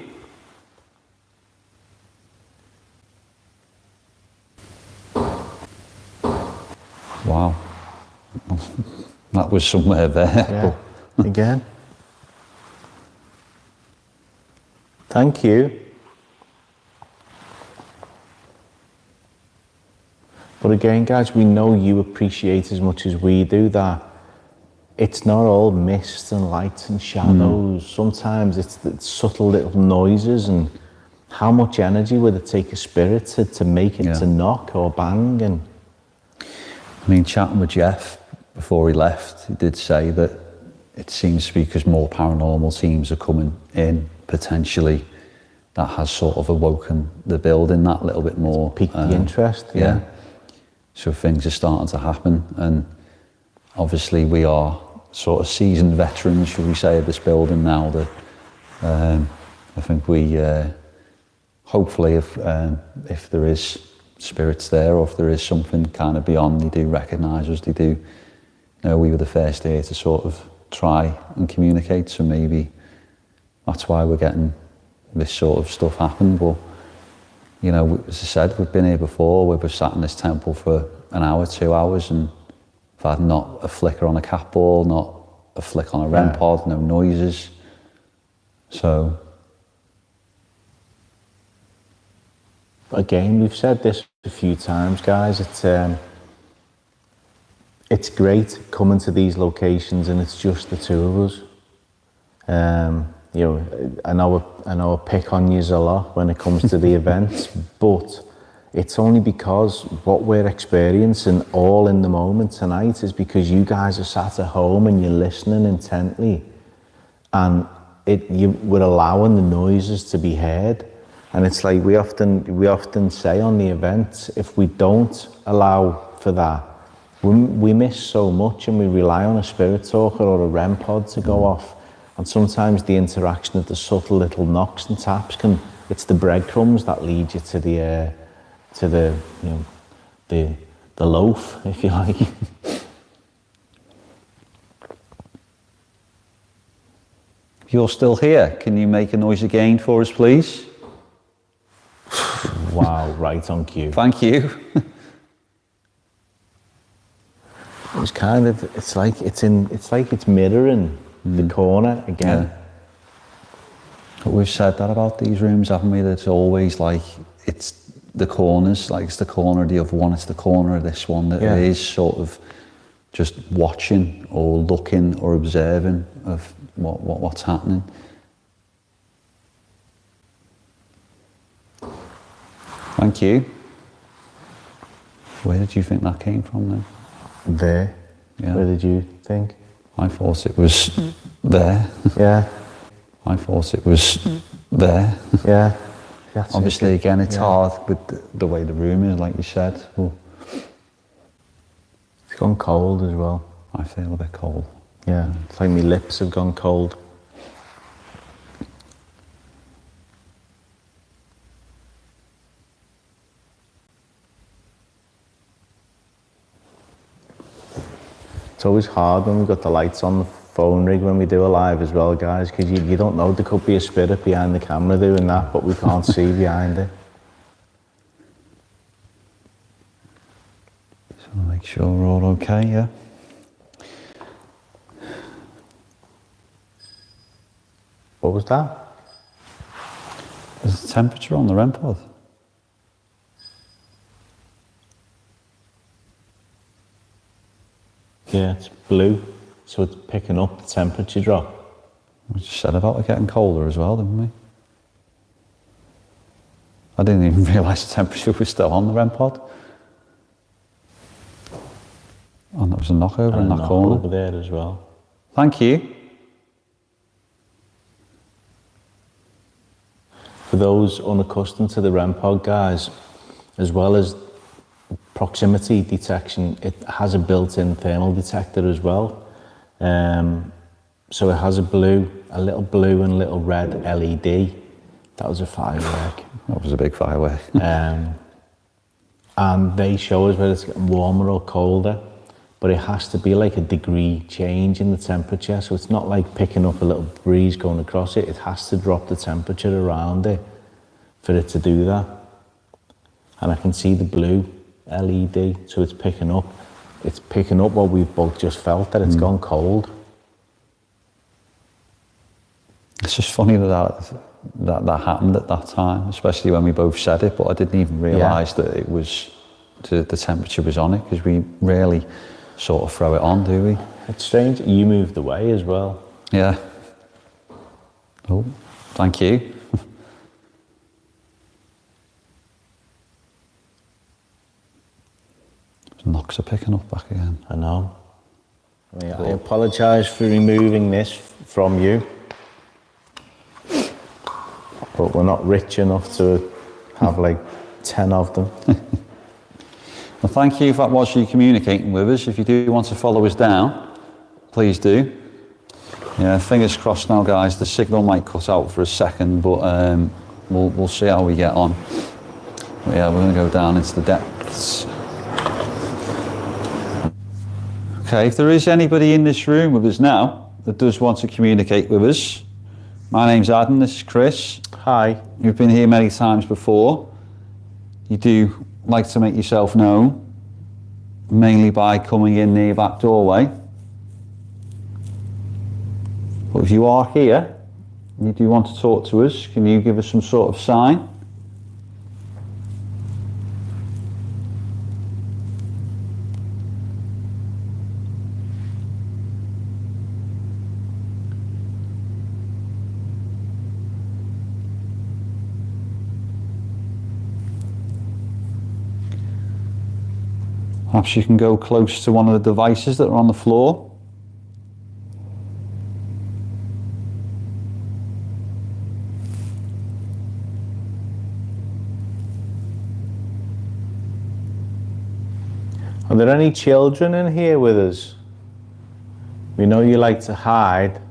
Wow. That was somewhere there. Yeah. Again. Thank you. But again, guys, we know you appreciate as much as we do that it's not all mist and lights and shadows. Sometimes it's the subtle little noises, and how much energy would it take a spirit to make it to knock or bang? And I mean, chatting with Jeff before he left, he did say that it seems to be because more paranormal teams are coming in, potentially, that has sort of awoken the building that little bit more. Piqued the interest. Yeah. So things are starting to happen, and obviously we are sort of seasoned veterans, should we say, of this building now. That I think we hopefully, if there is spirits there, or if there is something kind of beyond, they do recognise us. They do know we were the first here to sort of try and communicate. So maybe that's why we're getting this sort of stuff happen. But you know, as I said, we've been here before. We've sat in this temple for an hour, 2 hours, and I've had not a flicker on a cat ball, not a flick on a REM pod, no noises. So again, we've said this a few times, guys. It's great coming to these locations and it's just the two of us. You know, I know I pick on yous a lot when it comes to the events, but it's only because what we're experiencing all in the moment tonight is because you guys are sat at home and you're listening intently, and we're allowing the noises to be heard. And it's like we often say on the event, if we don't allow for that, we miss so much, and we rely on a spirit talker or a REM pod to go off. And sometimes the interaction of the subtle little knocks and taps it's the breadcrumbs that lead you to the you know, the loaf, if you like. if you're still here, can you make a noise again for us, please? Wow, right on cue. Thank you. It was kind of, it's like it's mirroring the corner again. Yeah. But we've said that about these rooms, haven't we? That it's always like, it's the corners, like it's the corner of the other one, it's the corner of this one, that it is sort of just watching or looking or observing of what's happening. Thank you. Where did you think that came from then? There. Yeah. Where did you think? I thought it was there. Yeah. I thought it was there. Yeah. That's Obviously, again, it's hard with the way the room is, like you said. Well, it's gone cold as well. I feel a bit cold. Yeah. It's like my lips have gone cold. It's always hard when we've got the lights on the phone rig when we do a live as well, guys, because you don't know, there could be a spirit behind the camera doing that, but we can't see behind it. So make sure we're all okay, yeah? What was that? There's a temperature on the REM pod. Yeah, it's blue, so it's picking up the temperature drop. We just said about it getting colder as well, didn't we? I didn't even realise the temperature was still on the REM pod. Oh, that was a knockover in that corner. Over there as well. Thank you. For those unaccustomed to the REM pod, guys, as well as proximity detection, it has a built-in thermal detector as well. So it has a little blue and a little red LED. That was a firework. That was a big firework. And they show us whether it's getting warmer or colder, but it has to be like a degree change in the temperature. So it's not like picking up a little breeze going across it. It has to drop the temperature around it for it to do that. And I can see the blue LED, so it's picking up what we've both just felt, that it's gone cold. It's just funny that happened at that time, especially when we both said it, but I didn't even realise that it was, the temperature was on it, because we rarely sort of throw it on, do we? It's strange, you moved away as well. Yeah. Oh, thank you. Knocks are picking up back again. I know. I apologise for removing this from you, but we're not rich enough to have like 10 of them. Well, thank you if that was you communicating with us. If you do want to follow us down, please do. Yeah, fingers crossed now, guys. The signal might cut out for a second, but we'll see how we get on. But yeah, we're going to go down into the depths. Okay, if there is anybody in this room with us now that does want to communicate with us, my name's Adam, this is Chris. Hi. You've been here many times before. You do like to make yourself known, mainly by coming in near your back doorway. But if you are here and you do want to talk to us, can you give us some sort of sign? Perhaps you can go close to one of the devices that are on the floor. Are there any children in here with us? We know you like to hide.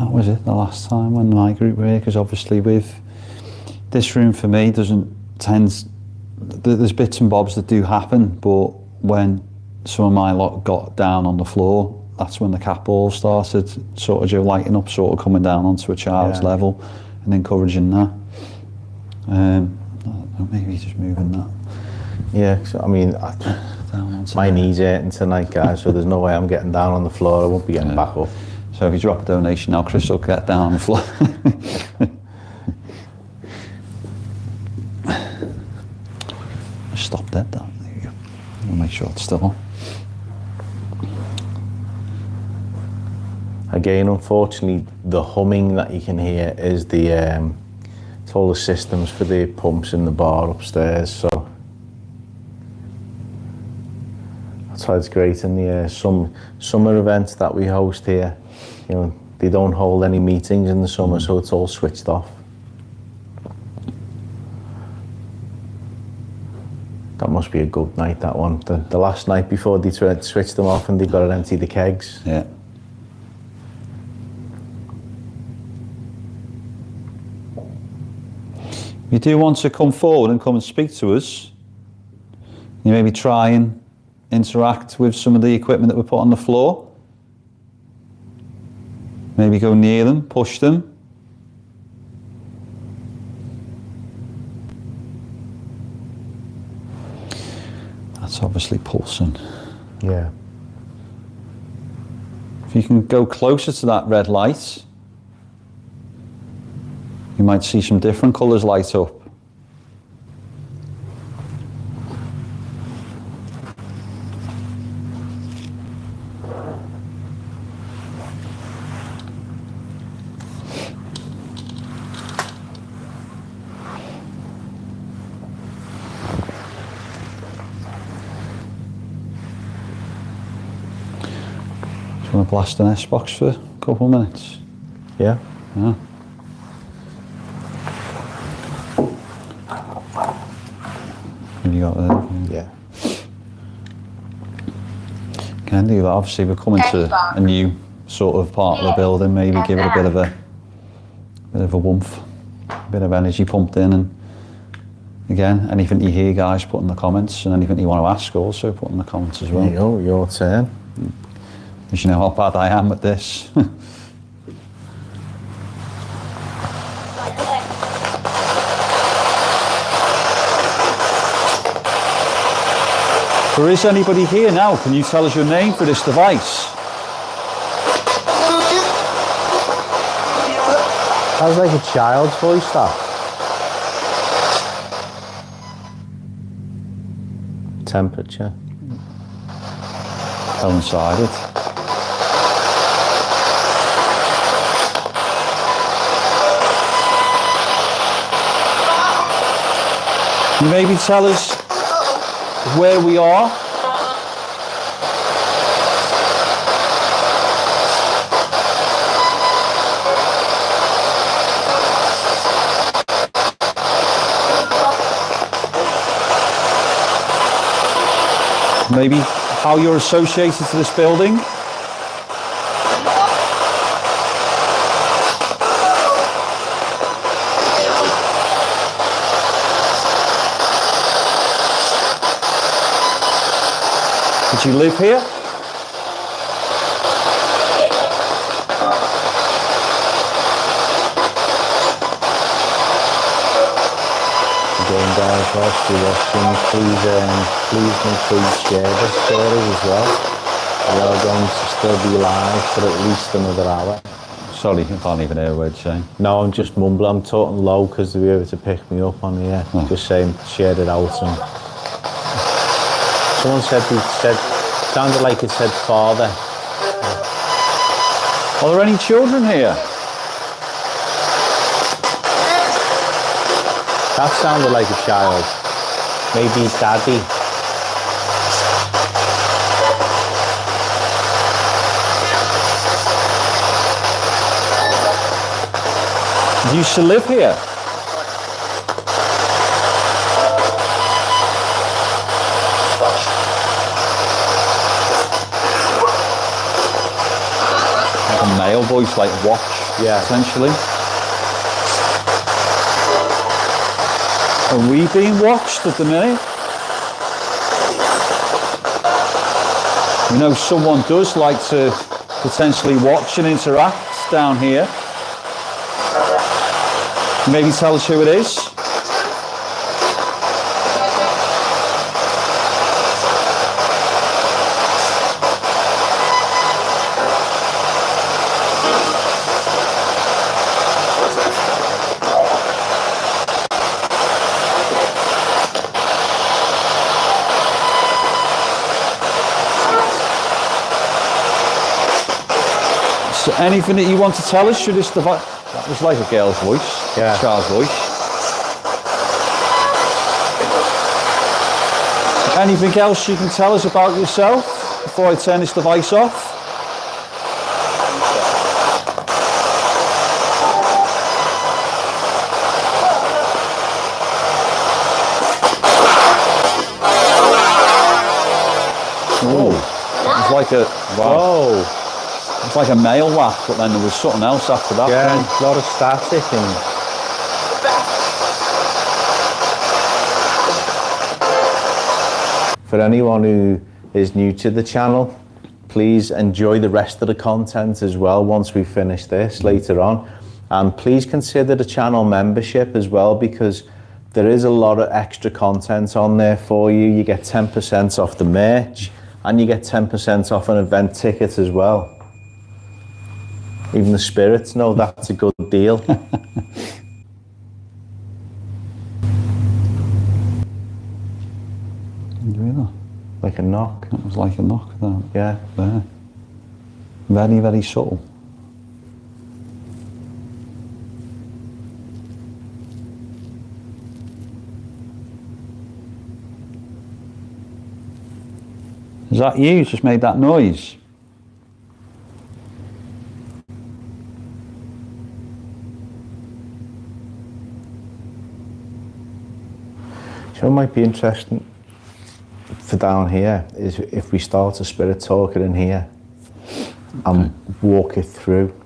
That was it the last time when my group were here, because obviously with this room for me there's bits and bobs that do happen, but when some of my lot got down on the floor, that's when the cat balls started sort of lighting up, sort of coming down onto a child's level and encouraging that. Maybe just moving that. Yeah, so, I mean, my knees hurting tonight, guys, so there's no way I'm getting down on the floor. I won't be getting back up. So if you drop a donation now, Chris will get down on the floor. Stop dead, that. There you go. We'll make sure it's still on. Again, unfortunately, the humming that you can hear is it's all the systems for the pumps in the bar upstairs, so that's why it's great in the summer events that we host here. You know, they don't hold any meetings in the summer, so it's all switched off. That must be a good night, that one. The last night before they switched them off and they got to empty the kegs. Yeah. If you do want to come forward and come and speak to us, you maybe try and interact with some of the equipment that we put on the floor. Maybe go near them, push them. That's obviously pulsing. Yeah. If you can go closer to that red light, you might see some different colours light up. blast an S-box for a couple of minutes. Yeah. Yeah. Have you got there? Yeah. Can do that. Obviously, we're coming to a new sort of part of the building. Maybe give it a bit of a woomph, a bit of energy pumped in, and again, anything you hear, guys, put in the comments, and anything you want to ask, also put in the comments as well. There you go, your turn. Because you know how bad I am at this. If there is anybody here now, can you tell us your name for this device? Sounds like a child's voice, that. Temperature. Coincided. Can you maybe tell us where we are? Maybe how you're associated to this building? Did you live here? Again, guys, whilst you're watching, please make sure you share this story as well. We are going to still be live for at least another hour. Sorry, I can't even hear a word you're saying. No, I'm just mumbling. I'm talking low because they'll be able to pick me up on here. Oh. Just saying, share it out. And someone said, sounded like it said father. Are there any children here? That sounded like a child. Maybe daddy. You used to live here? Like a male voice, like watch, Yeah. essentially. Are we being watched at the minute? You know, someone does like to potentially watch and interact down here. Maybe tell us who it is. So anything that you want to tell us through this device? That was like a girl's voice, Yeah. a child's voice. Anything else you can tell us about yourself before I turn this device off? Oh, it was like a, wow. Oh, It's like a male laugh, but then there was something else after that. yeah, a lot of static and... For anyone who is new to the channel, please enjoy the rest of the content as well once we finish this later on. And please consider the channel membership as well, because there is a lot of extra content on there for you. You get 10% off the merch and you get 10% off an event ticket as well. Even the spirits know that's a good deal. Really? Like a knock. It was like a knock there. Yeah. There. Very, very subtle. Is that you? Just made that noise? So it might be interesting for down here is if we start a spirit talker in here and walk it through,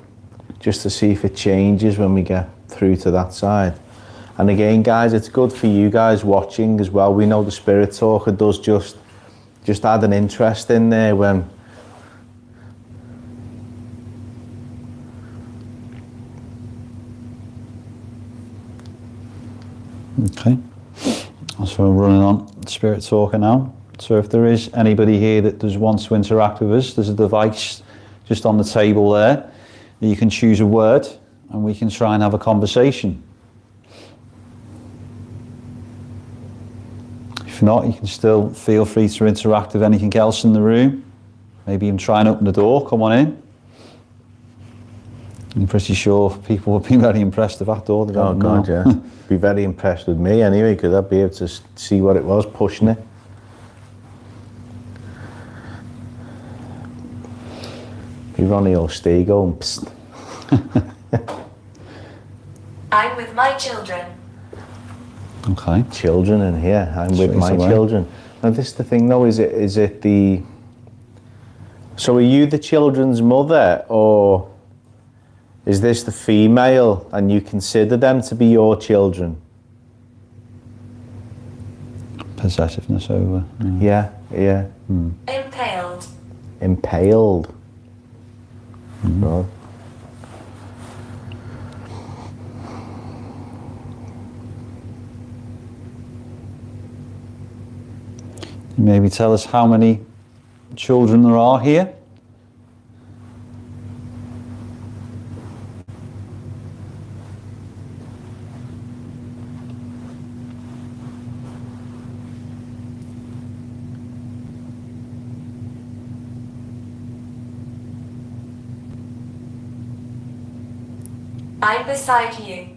just to see if it changes when we get through to that side. And again, guys, it's good for you guys watching as well. We know the spirit talker does just add an interest in there when. Okay, so we're running on spirit talker now. So if there is anybody here that does want to interact with us, there's a device just on the table there. You can choose a word and we can try and have a conversation. If not, you can still feel free to interact with anything else in the room. Maybe even try and open the door, come on in. I'm pretty sure people would be very impressed with that door. Oh God, yeah. Be very impressed with me anyway, because I'd be able to see what it was pushing it. Be Ronnie or Steve going, psst. I'm with my children. Okay. Children in here. I'm with Straight my away. children. Now this is the thing though, is it the... So are you the children's mother, or is this the female and you consider them to be your children? Possessiveness over. Yeah, yeah. Impaled. Impaled. Right. Maybe tell us how many children there are here. I'm beside you.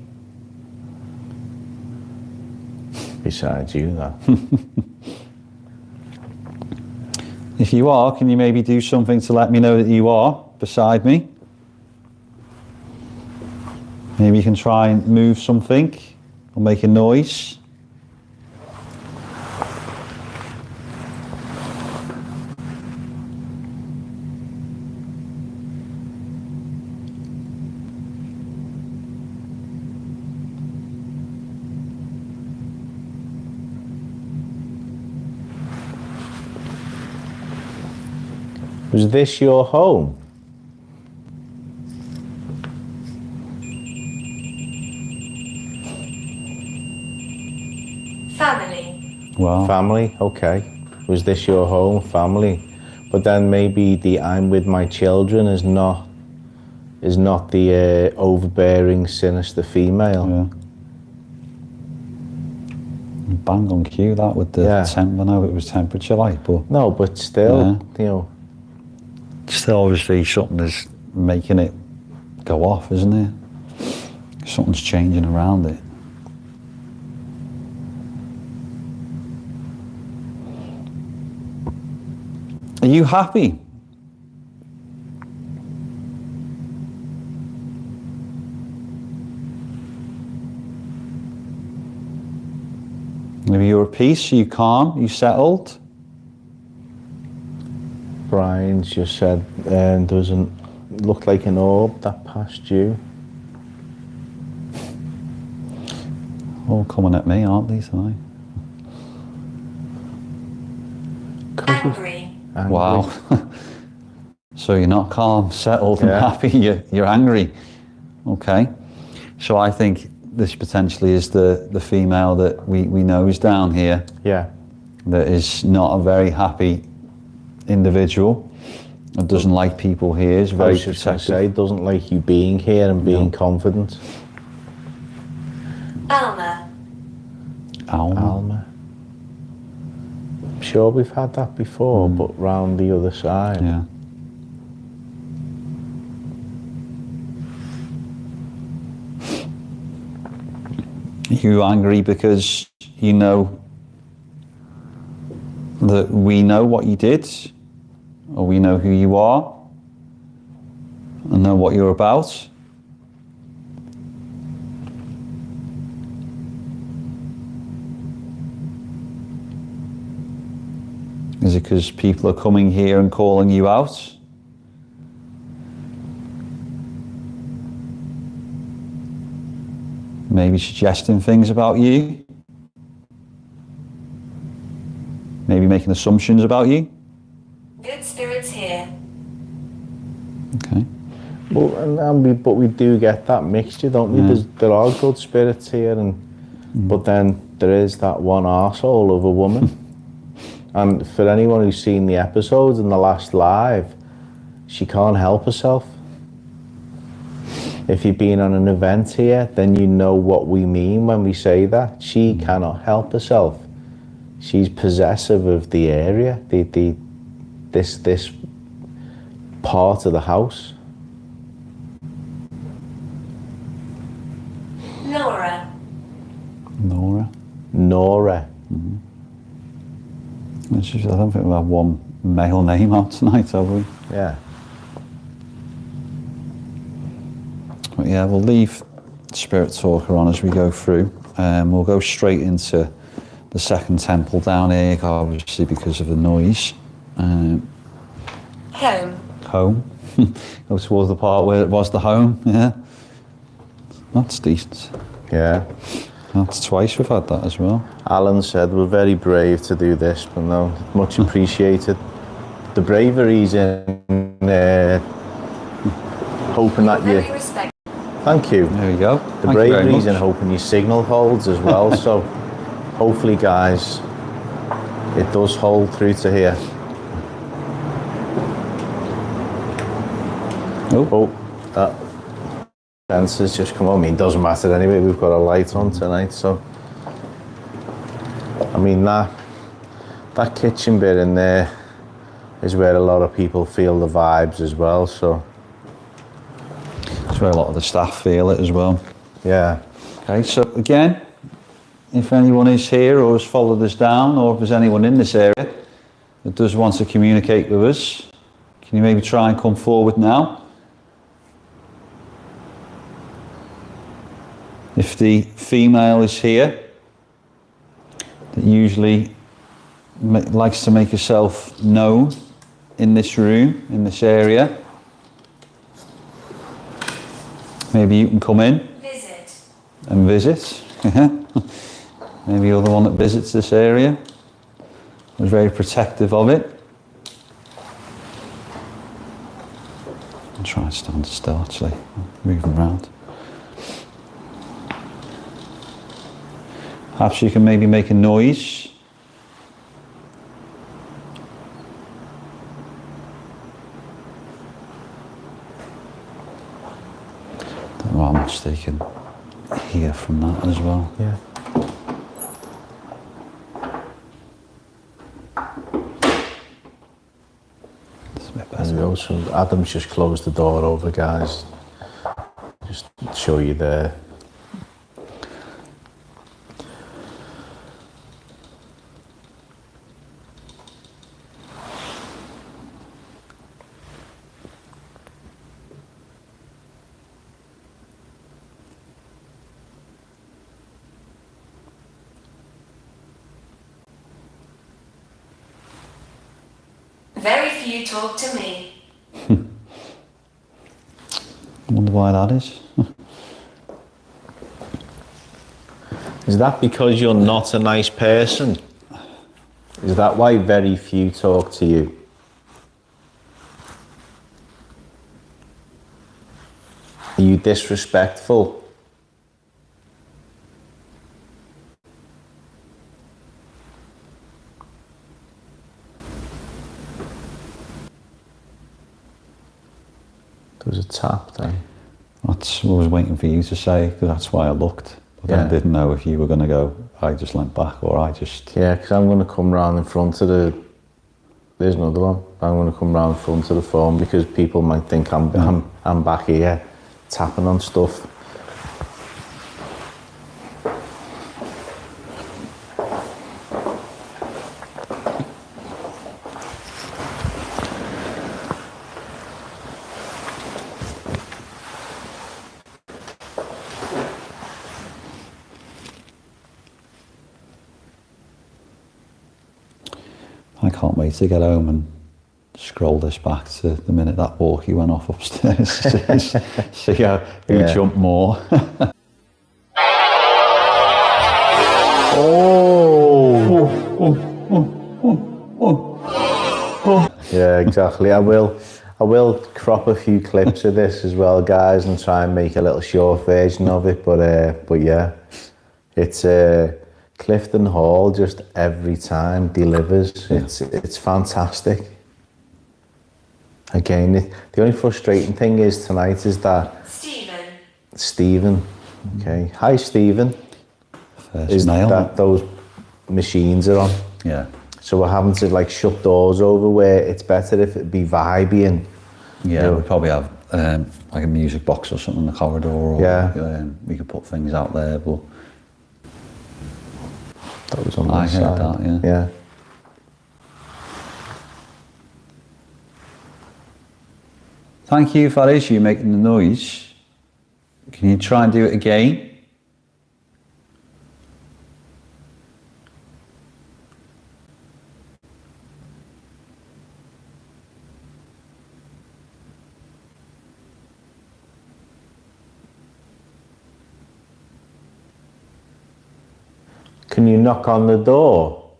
Besides you, that. If you are, can you maybe do something to let me know that you are beside me? Maybe you can try and move something or make a noise. Was this your home? Family. Wow. Family, okay. Was this your home, family? But then maybe the I'm with my children is not the overbearing, sinister female. Yeah. Bang on cue that with the temp. I know it was temperature like, but No, but still, you know. still obviously something is making it go off, isn't it? Something's changing around it. Are you happy? Maybe you're at peace, are you calm, are you settled? Brian's just said doesn't look like an orb that passed you. All coming at me, aren't they, tonight? Angry. Angry. Wow. So you're not calm, settled and Yeah. happy, you're angry. Okay. So I think this potentially is the female that we know is down here, Yeah. that is not a very happy individual, and doesn't like people here, is I very was just going to protective. say, doesn't like you being here and being No. confident. Alma. Alma. Alma. I'm sure we've had that before, but round the other side. Yeah. Are you angry because you know that we know what you did, or we know who you are, and know what you're about? Is it because people are coming here and calling you out? Maybe suggesting things about you? Maybe making assumptions about you? Good spirits here. Okay. Well, but we do get that mixture, don't we? Yeah. There are good spirits here, but then there is that one arsehole of a woman. And for anyone who's seen the episodes in the last live, she can't help herself. If you've been on an event here, then you know what we mean when we say that. She cannot help herself. She's possessive of the area, this part of the house. Nora. Nora? Nora. I don't think we'll have one male name out tonight, have we? Yeah. But yeah, we'll leave Spirit Talker on as we go through. We'll go straight into the second temple down here, obviously because of the noise. Home. Home. Go towards the part where it was the home, yeah. That's decent. Yeah. That's twice we've had that as well. Alan said we're very brave to do this, but no, much appreciated. The bravery's in hoping that you... Very respect. Thank you. There we go. The bravery's in hoping your signal holds as well, so hopefully, guys, it does hold through to here. Oh, that fence has just come on. I mean, it doesn't matter anyway, we've got a light on tonight, so... I mean, that kitchen bit in there is where a lot of people feel the vibes as well, so... That's where a lot of the staff feel it as well. Yeah. Okay, so again, if anyone is here or has followed us down, or if there's anyone in this area that does want to communicate with us, can you maybe try and come forward now? If the female is here, that usually likes to make herself known in this room, in this area, maybe you can come in Visit. and visit. Maybe you're the one that visits this area. Was very protective of it. I'll try and stand still actually, moving around. Perhaps you can maybe make a noise. Don't know how much they can hear from that as well. Yeah. It's a bit There we better. go. So Adam's just closed the door over, guys. Just show you there. Very few talk to me. I wonder why that is. Is that because you're not a nice person? Is that why very few talk to you? Are you disrespectful? There was a tap then. That's what I was waiting for you to say, because that's why I looked. But then I didn't know if you were going to go, I just leant back, or I just... Yeah, because I'm going to come round in front of the... There's another one. I'm going to come round in front of the phone because people might think I'm back here tapping on stuff. I can't wait to get home and scroll this back to the minute that walkie went off upstairs. See how who jumped more. Yeah, exactly. I will crop a few clips of this as well, guys, and try and make a little short version of it. But yeah, it's Clifton Hall just every time delivers. It's fantastic. Again, the only frustrating thing is tonight is that Stephen. Okay, hi Stephen. First is nail. that those machines are on? Yeah. So we're having to like shut doors over where it's better if it'd be vibey and Yeah, we probably have like a music box or something in the corridor, or we could put things out there. But that was on the I side. heard that, Yeah. Thank you, Faris, you making the noise. Can you try and do it again? Can you knock on the door?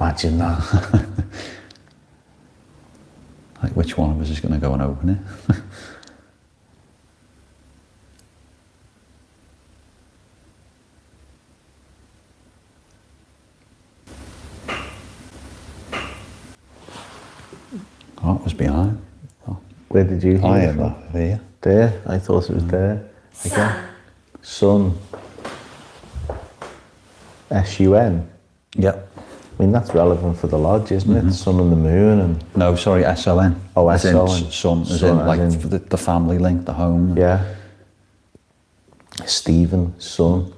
Imagine that. Like, which one of us is going to go and open it? Oh, it was behind. Oh. Where did you hear I it heard from? that there. There? I thought it was there. Sun. S-U-N. Yep. I mean, that's relevant for the lodge, isn't it? Sun and the moon and... No, sorry, S-O-N. Oh, As in S-O-N. Son, as Son, in like as in- the family link, the home. Yeah. Stephen, Sun.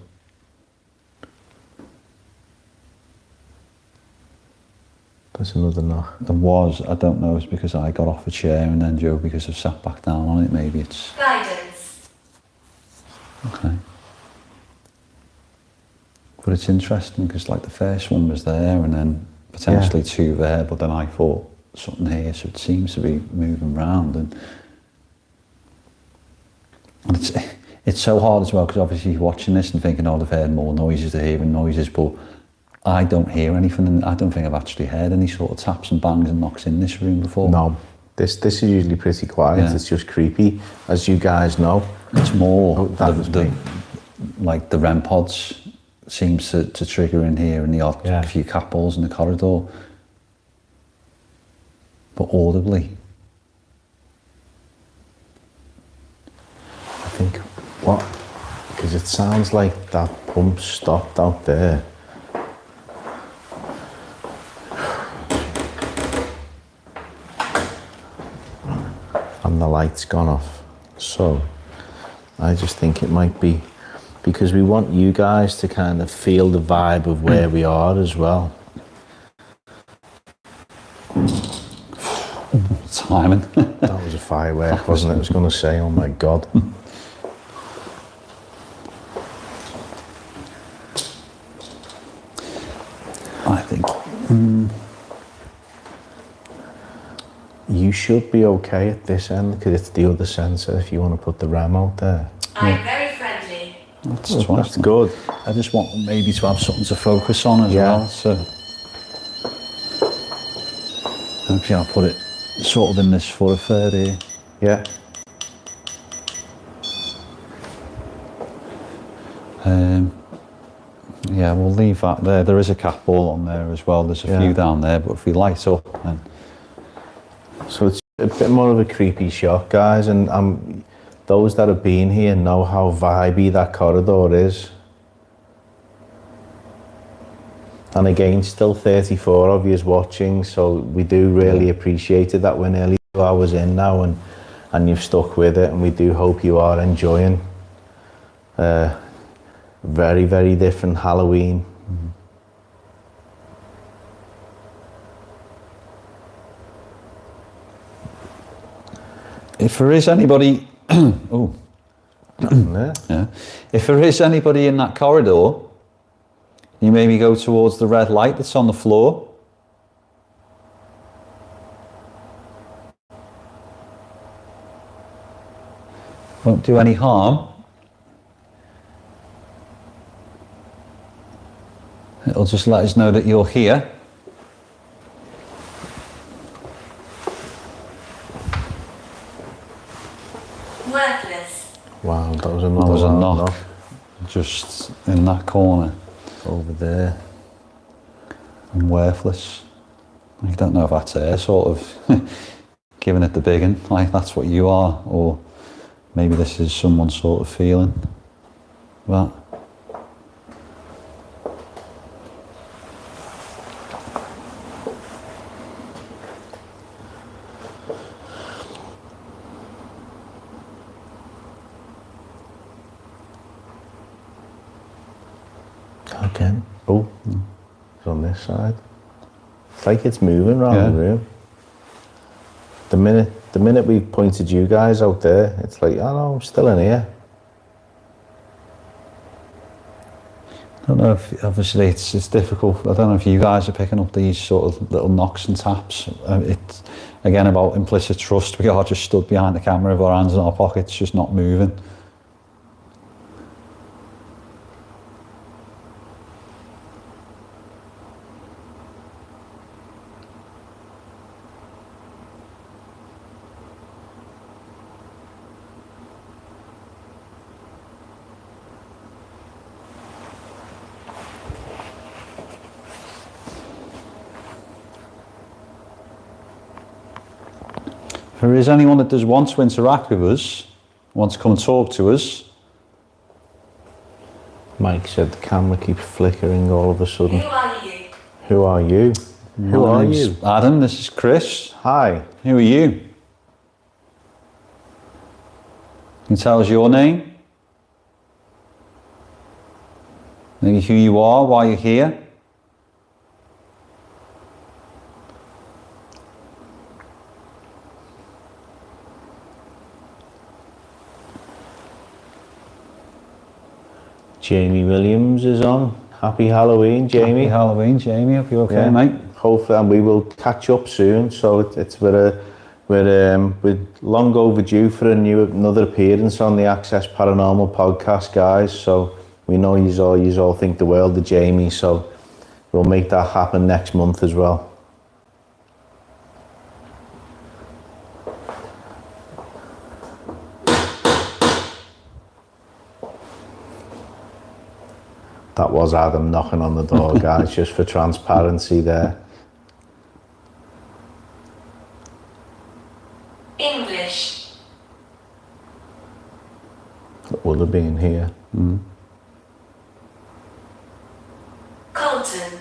There's another knock. There was, I don't know, it's because I got off a chair and then Joe, because I've sat back down on it, maybe it's... Guidance. Okay. But it's interesting because like the first one was there and then potentially two there, but then I thought something here, so it seems to be moving around, and it's so hard as well because obviously you're watching this and thinking, oh, they've heard more noises, they're hearing noises, but I don't hear anything, and I don't think I've actually heard any sort of taps and bangs and knocks in this room before. No. This is usually pretty quiet. Yeah. It's just creepy, as you guys know. It's more that was me. like the REM pods seems to trigger in here, and the odd few cat balls in the corridor, but audibly. I think, what? Because it sounds like that pump stopped out there. And the light's gone off. So, I just think it might be because we want you guys to kind of feel the vibe of where we are as well. Timing. That was a firework, wasn't it? I was going to say, oh my God. I think. You should be okay at this end because it's the other sensor if you want to put the RAM out there. I'm very friendly. That's good. I just want maybe to have something to focus on as well. So hopefully I'll put it sort of in this thoroughfare here. Yeah. Yeah, we'll leave that there. There is a cat ball on there as well. There's a few down there, but if we light up, then. So it's a bit more of a creepy shot, guys, and those that have been here know how vibey that corridor is. And again, still 34 of you is watching, so we do really appreciate it that we're nearly 2 hours in now, and you've stuck with it, and we do hope you are enjoying very, very different Halloween. If there is anybody, Yeah. if there is anybody in that corridor, You maybe go towards the red light that's on the floor. Won't do any harm. It'll just let us know that you're here. Worthless. Wow, that was another That was a loud knock. Just in that corner. over there. And worthless. I don't know if that's her sort of giving it the big one, like that's what you are, or maybe this is someone sort of feeling that. Again. Oh, it's on this side. It's like it's moving around Yeah. the room. The minute we pointed you guys out there, it's like, oh no, I'm still in here. I don't know if, obviously it's difficult. I don't know if you guys are picking up these sort of little knocks and taps. It's again about implicit trust. We are just stood behind the camera with our hands in our pockets, just not moving. If there is anyone that does want to interact with us, wants to come and talk to us, Mike said the camera keeps flickering all of a sudden. Who are you? Who are you? Who my are name's you? Adam, this is Chris. Hi. Who are you? Can you tell us your name? Maybe who you are, why you're here? Jamie Williams is on. Happy Halloween, Jamie. Happy Halloween, Jamie. Hope you're okay, Yeah. mate. Hopefully, and we will catch up soon. So we're long overdue for another appearance on the Access Paranormal podcast, guys. So we know you all think the world of Jamie. So we'll make that happen next month as well. That was Adam knocking on the door, guys, just for transparency there. English. It would have been here. Colton.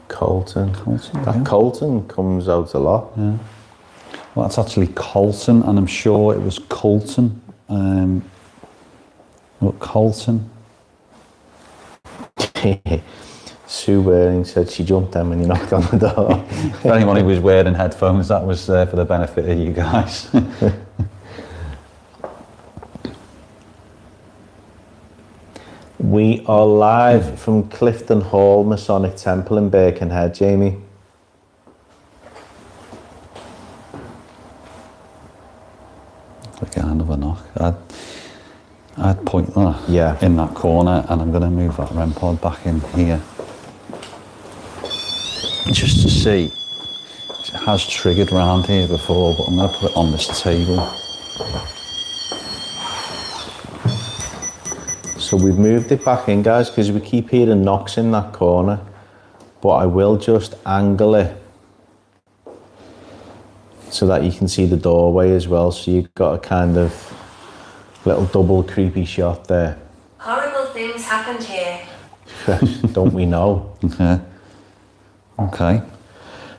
Colton. Colton, That yeah. Colton comes out a lot. Well, that's actually Colton, and I'm sure it was Colton. Look, Colton. Sue Waring said she jumped in when you knocked on the door. For anyone who was wearing headphones, that was for the benefit of you guys. We are live from Clifton Hall Masonic Temple in Birkenhead, Jamie. Like another knock. I'd point that Yeah. in that corner, and I'm going to move that REM pod back in here. Just to see. It has triggered round here before, but I'm going to put it on this table. So we've moved it back in, guys, because we keep hearing knocks in that corner. But I will just angle it so that you can see the doorway as well. So you've got a kind of little double creepy shot there. Horrible things happened here. Don't we know? Okay. Okay.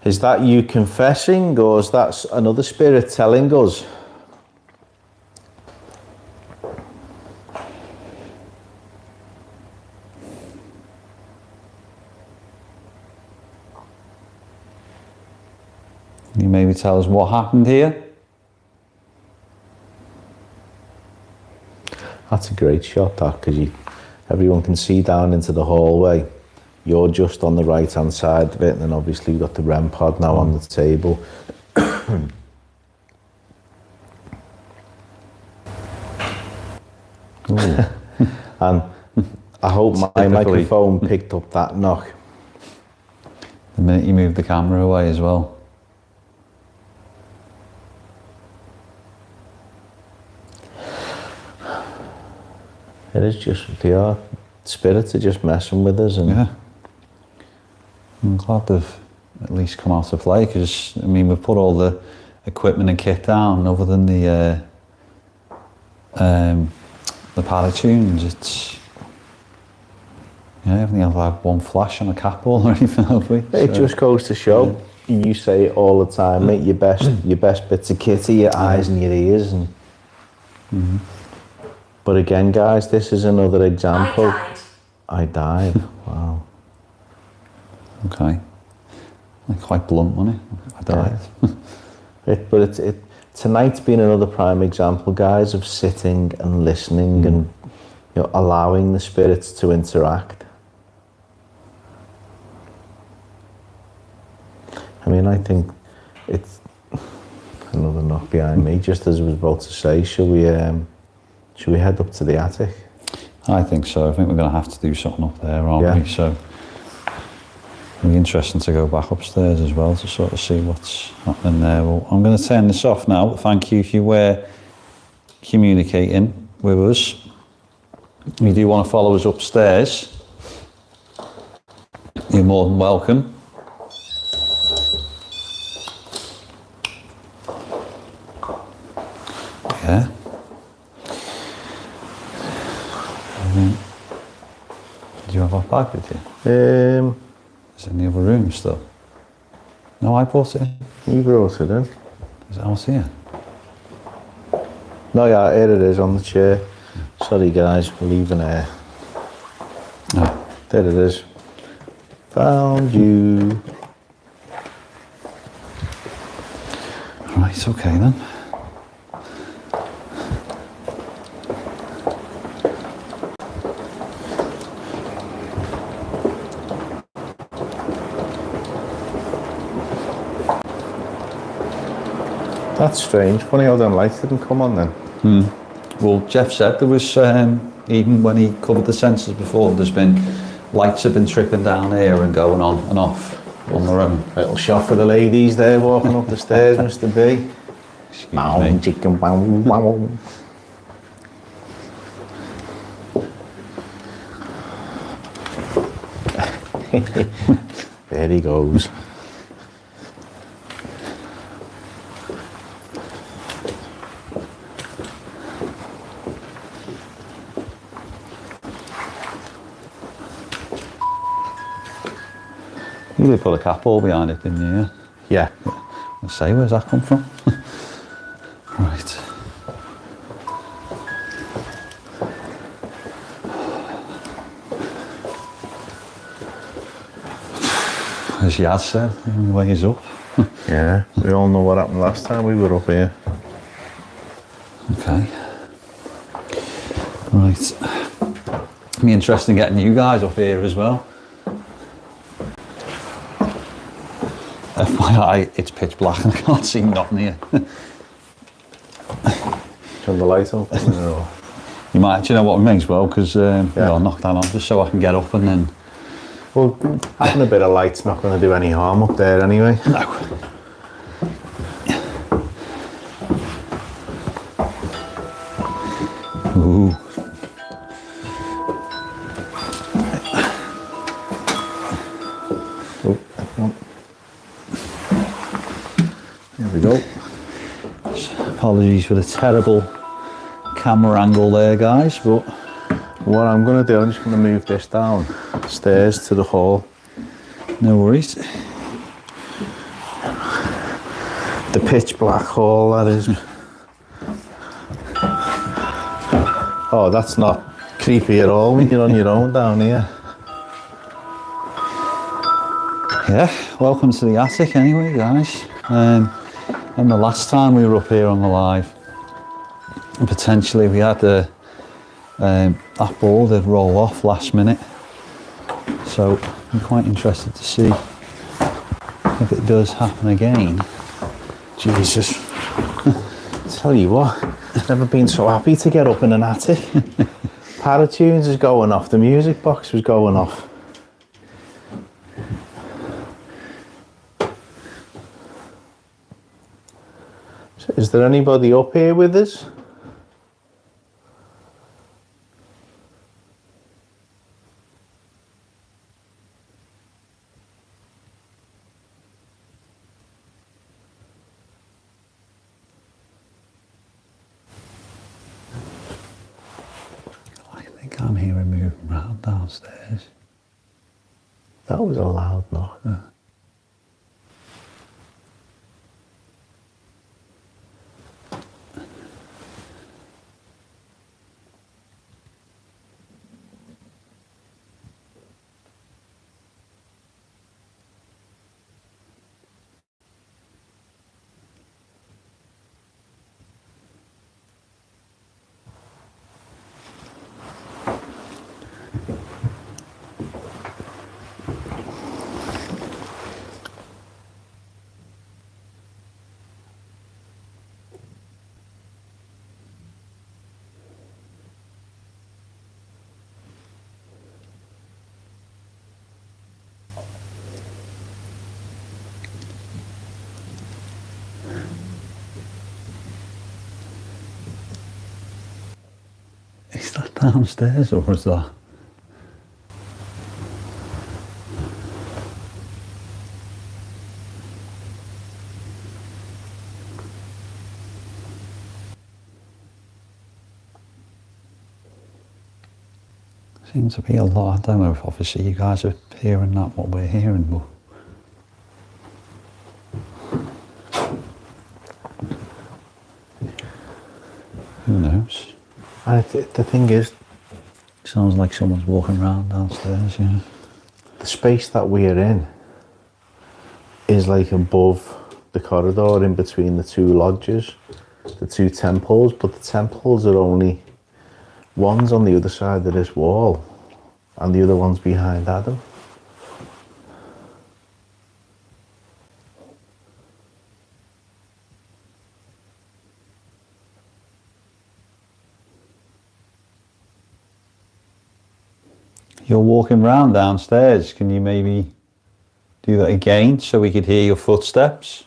Is that you confessing, or is that another spirit telling us? Can you maybe tell us what happened here? That's a great shot, that, because everyone can see down into the hallway. You're just on the right hand side of it, and then obviously we've got the REM pod now on the table. And I hope my microphone picked up that knock. The minute you move the camera away as well. It is just, spirits are just messing with us. And yeah. I'm glad they've at least come out to play, because, I mean, we've put all the equipment and kit down, other than the Paratunes. It's, yeah, I haven't had like one flash on a cat ball or anything, have we? It just goes to show, you say it all the time, mate, your best bits of kit are your eyes and your ears. And But again, guys, this is another example. I died. Wow. Okay. Like quite blunt, wasn't it? I died. Tonight's been another prime example, guys, of sitting and listening and allowing the spirits to interact. I mean, I think it's another knock behind me. Just as I was about to say, should we head up to the attic? I think so. I think we're going to have to do something up there, aren't we? So it'll be interesting to go back upstairs as well to sort of see what's happening there. Well, I'm going to turn this off now. Thank you if you were communicating with us. If you do want to follow us upstairs, you're more than welcome. Yeah. Do you have our bag with you? Is it in the other room still? No, I brought it in. You brought it in. Is it out here? No, yeah, here it is on the chair. Sorry guys, we're leaving here. Oh. There it is. Found you. Right, okay then. That's strange. Funny how them lights didn't come on then. Well, Jeff said there was, even when he covered the sensors before, there's been lights have been tripping down here and going on and off on their own. Little shot for the ladies there walking up the stairs, Mr. B. Excuse me. Chicken, bow, bow. There he goes. You did put a cap all behind it, didn't you? Yeah. I say, where's that come from? Right. As Yaz said, the only way is up. Yeah, we all know what happened last time we were up here. Okay. Right. It'll be interesting getting you guys up here as well. FYI, it's pitch black and I can't see nothing here. Turn the light on. You might, do you know what, we may as well, because I'll knock that on just so I can get up and then... Well, having a bit of light's not going to do any harm up there anyway. No. Ooh. There we go. Apologies for the terrible camera angle there, guys, but What I'm going to do, I'm just going to move this down stairs to the hall. no worries. The pitch black hall, that is. Oh, that's not creepy at all when you're on your own down here. Yeah, welcome to the attic anyway, guys. And the last time we were up here on the live, potentially we had that ball did roll off last minute. So I'm quite interested to see if it does happen again. Jesus. Tell you what, never been so happy to get up in an attic. Paratunes is going off, the music box was going off. So is there anybody up here with us? I think I'm hearing moving around downstairs. That was a loud knock. Is that downstairs or is that? Seems to be a lot. I don't know if obviously you guys are hearing that, what we're hearing, but who knows? The thing is, Sounds like someone's walking around downstairs, yeah. the space that we're in is like above the corridor in between the two lodges, the two temples, but the temples are only, one's on the other side of this wall and the other one's behind Adam. You're walking round downstairs. Can you maybe do that again so we could hear your footsteps?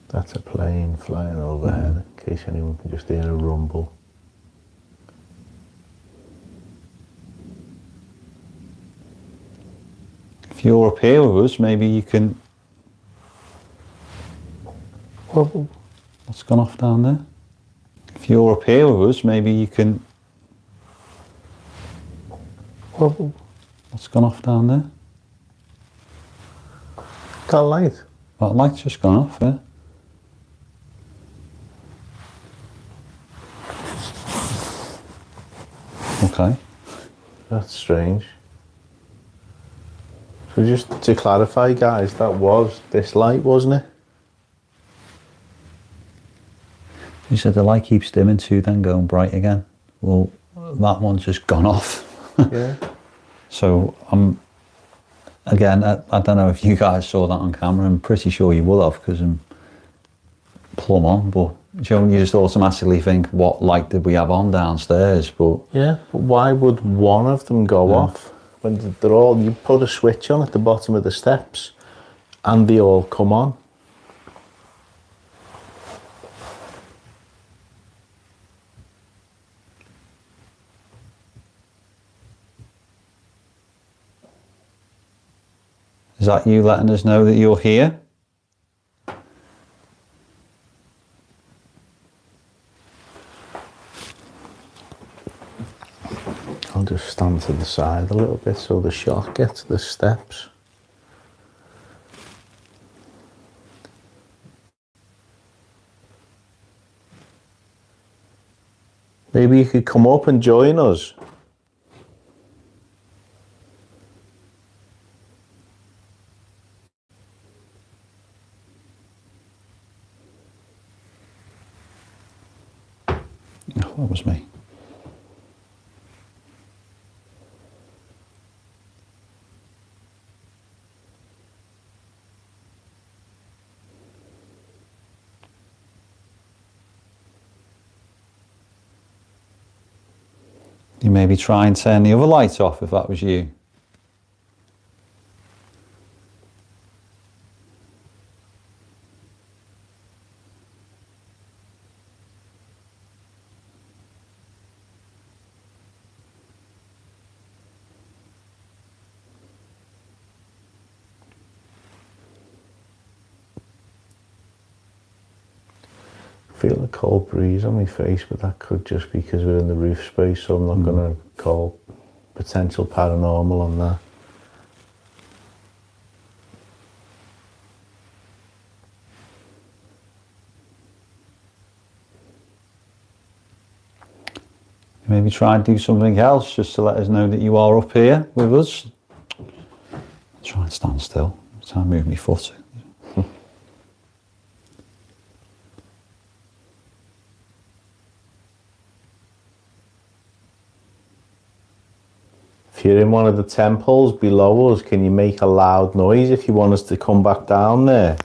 That's a plane flying overhead, in case anyone can just hear a rumble. If you're up here with us, maybe you can... Well, What's gone off down there? If you're up here with us, maybe you can... well, What's gone off down there? that light. That light's just gone off, yeah. Okay. That's strange. So just to clarify, guys, that was this light, wasn't it? You said the light keeps dimming too, then going bright again. Well, that one's just gone off. Yeah. So again, I don't know if you guys saw that on camera. I'm pretty sure you will have because I'm plumb on. But you just automatically think, what light did we have on downstairs? But Yeah, but why would one of them go off when they're all, you put a switch on at the bottom of the steps and they all come on? is that you letting us know that you're here? I'll just stand to the side a little bit so the shot gets the steps. Maybe you could come up and join us. Oh, that was me. You maybe try and turn the other light off if that was you. Feel a cold breeze on my face, but that could just be because we're in the roof space, so I'm not going to call potential paranormal on that. Maybe try and do something else just to let us know that you are up here with us. Try and stand still. Try and move my foot. If you're in one of the temples below us, can you make a loud noise if you want us to come back down there?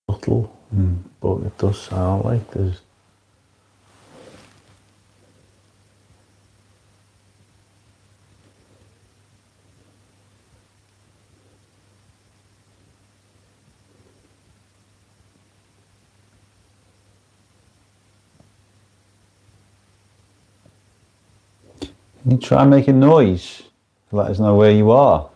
Subtle, but it does sound like there's... Can you try making noise to let us know where you are?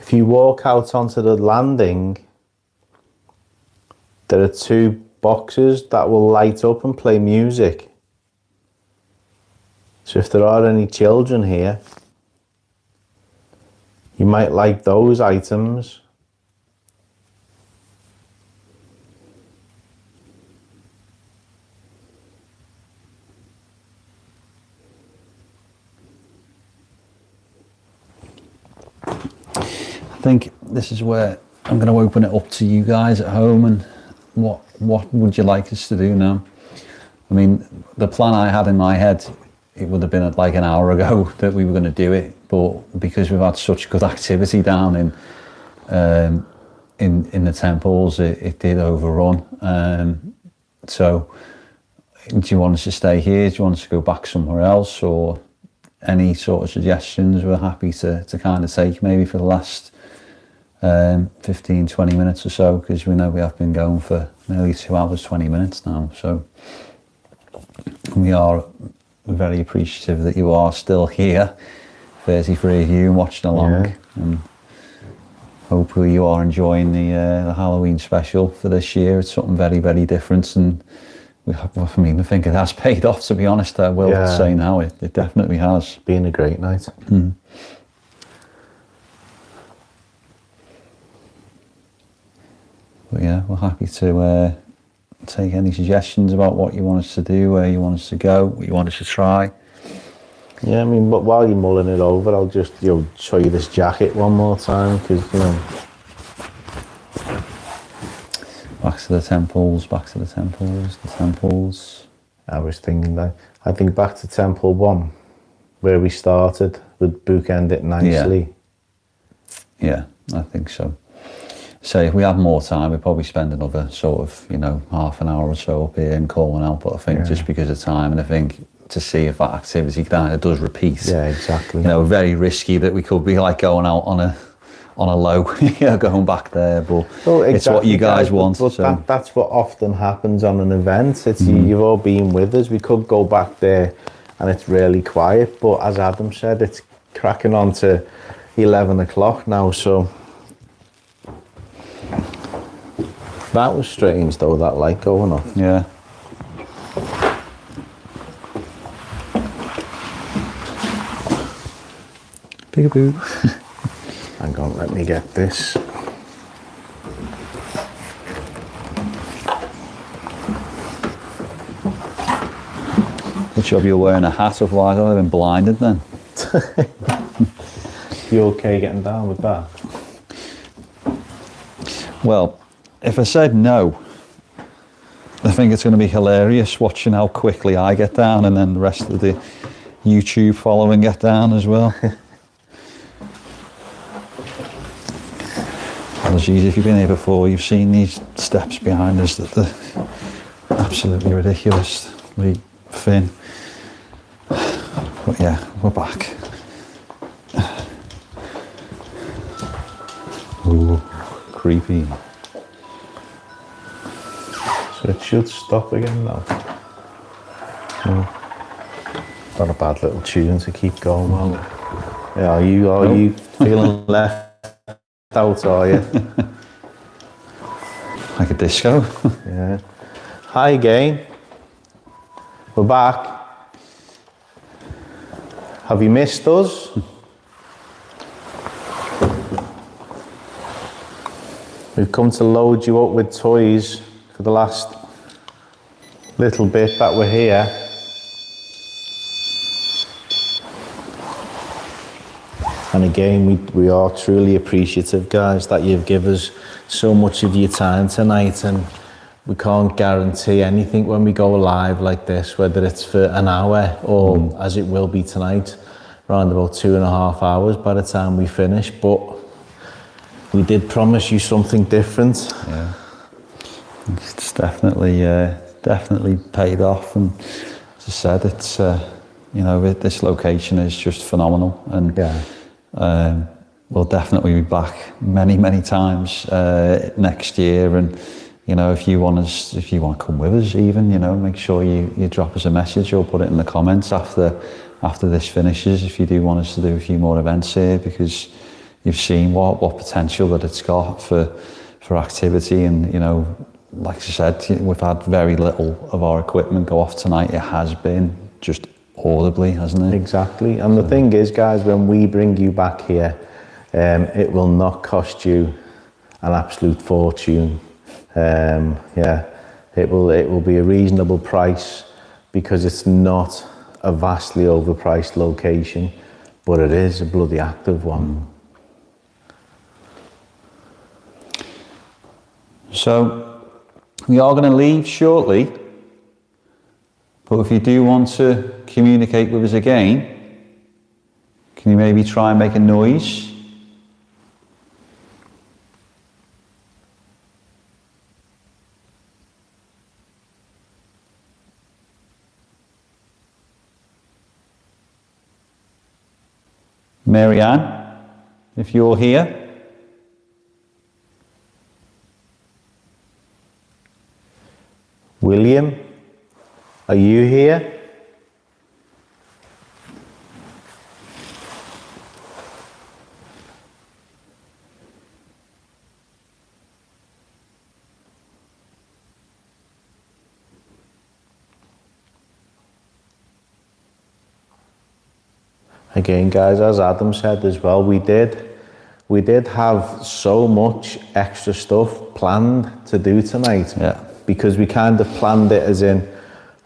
If you walk out onto the landing, there are two boxes that will light up and play music. So if there are any children here, you might like those items. I think this is where I'm going to open it up to you guys at home, and what would you like us to do now? I mean, the plan I had in my head, it would have been like an hour ago that we were going to do it, but because we've had such good activity down in the temples, it did overrun. So do you want us to stay here? Do you want us to go back somewhere else, or any sort of suggestions? We're happy to kind of take maybe for the last 15-20 minutes or so, because we know we have been going for nearly 2 hours 20 minutes now, so we are very appreciative that you are still here, 33 of you watching along. And hopefully you are enjoying the Halloween special for this year. It's something very, very different, and I think it has paid off, to be honest. I will say now, it definitely has. Been a great night. But yeah, we're happy to take any suggestions about what you want us to do, where you want us to go, what you want us to try. Yeah, I mean, but while you're mulling it over, I'll just, show you this jacket one more time, because, Back to the temples, back to the temples, the temples. I was thinking that. I think back to Temple 1, where we started, would bookend it nicely. Yeah, I think so. So if we had more time, we'd probably spend another sort of, half an hour or so up here and calling out. But I think just because of time, and I think to see if that activity kind of does repeat. Yeah, exactly. Very risky that we could be like going out on a low, going back there. But it's what you guys want. But so. that's what often happens on an event. It's you've all been with us. We could go back there and it's really quiet. But as Adam said, it's cracking on to 11 o'clock now. So that was strange though, that light going off. Yeah. Peekaboo. Hang on, let me get this. Good job you're wearing a hat, otherwise I'd have been blinded then. You okay getting down with that? Well, if I said no, I think it's going to be hilarious watching how quickly I get down and then the rest of the YouTube following get down as well. Apologies if you've been here before, you've seen these steps behind us that they're absolutely ridiculously thin. But yeah, we're back. Ooh, creepy. So it should stop again now. Not a bad little tune to keep going. Well, yeah, are you feeling left out, are you? Like a disco. Yeah. Hi again. We're back. Have you missed us? We've come to load you up with toys for the last little bit that we're here. And again, we are truly appreciative, guys, that you've given us so much of your time tonight, and we can't guarantee anything when we go live like this, whether it's for an hour or as it will be tonight, around about 2.5 hours by the time we finish. But we did promise you something different. Yeah, it's definitely paid off, and as I said, it's this location is just phenomenal, and we'll definitely be back many times next year. And if you want to come with us, even make sure you drop us a message or put it in the comments after this finishes, if you do want us to do a few more events here, because you've seen what potential that it's got for activity. And like I said, we've had very little of our equipment go off tonight. It has been just audibly, hasn't it? Exactly. And the thing is, guys, when we bring you back here, it will not cost you an absolute fortune. It will be a reasonable price, because it's not a vastly overpriced location, but it is a bloody active one. So we are going to leave shortly, but if you do want to communicate with us again, can you maybe try and make a noise? Marianne, if you're here. William, are you here? Again, guys, as Adam said as well, we did have so much extra stuff planned to do tonight. Yeah. Because we kind of planned it as in,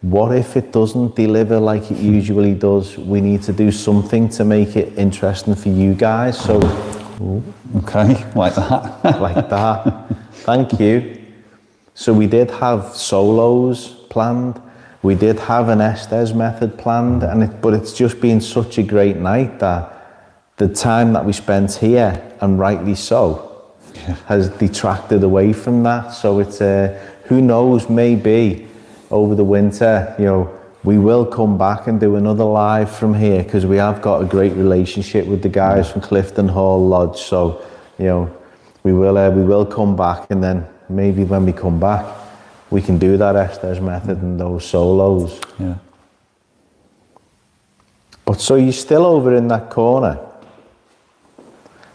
what if it doesn't deliver like it usually does? We need to do something to make it interesting for you guys. So, Okay, like that. like that. Thank you. So we did have solos planned. We did have an Estes method planned, but it's just been such a great night that the time that we spent here, and rightly so, has detracted away from that. So it's who knows, maybe over the winter, you know, we will come back and do another live from here, because we have got a great relationship with the guys from Clifton Hall Lodge. So, you know, we will come back, and then maybe when we come back, we can do that Estes method and those solos. Yeah. But so you're still over in that corner.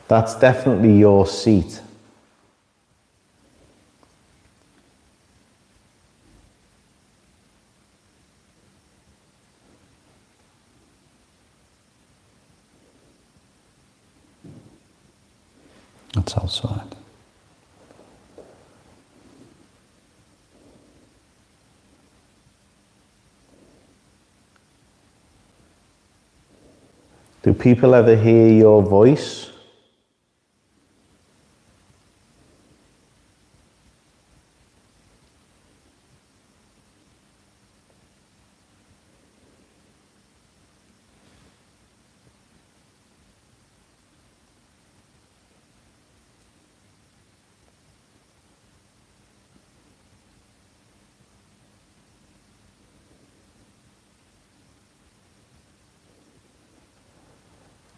That's definitely your seat. That's outside. Do people ever hear your voice?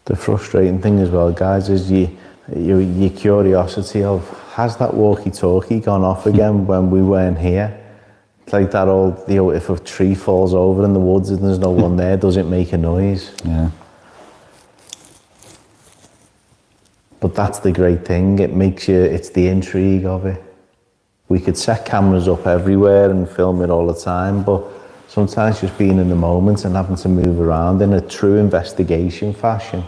The frustrating thing as well, guys, is your curiosity of, has that walkie-talkie gone off again when we weren't here? It's like that old, you know, if a tree falls over in the woods and there's no one there, does it make a noise? Yeah. But that's the great thing, it's the intrigue of it. We could set cameras up everywhere and film it all the time, but sometimes just being in the moment and having to move around in a true investigation fashion.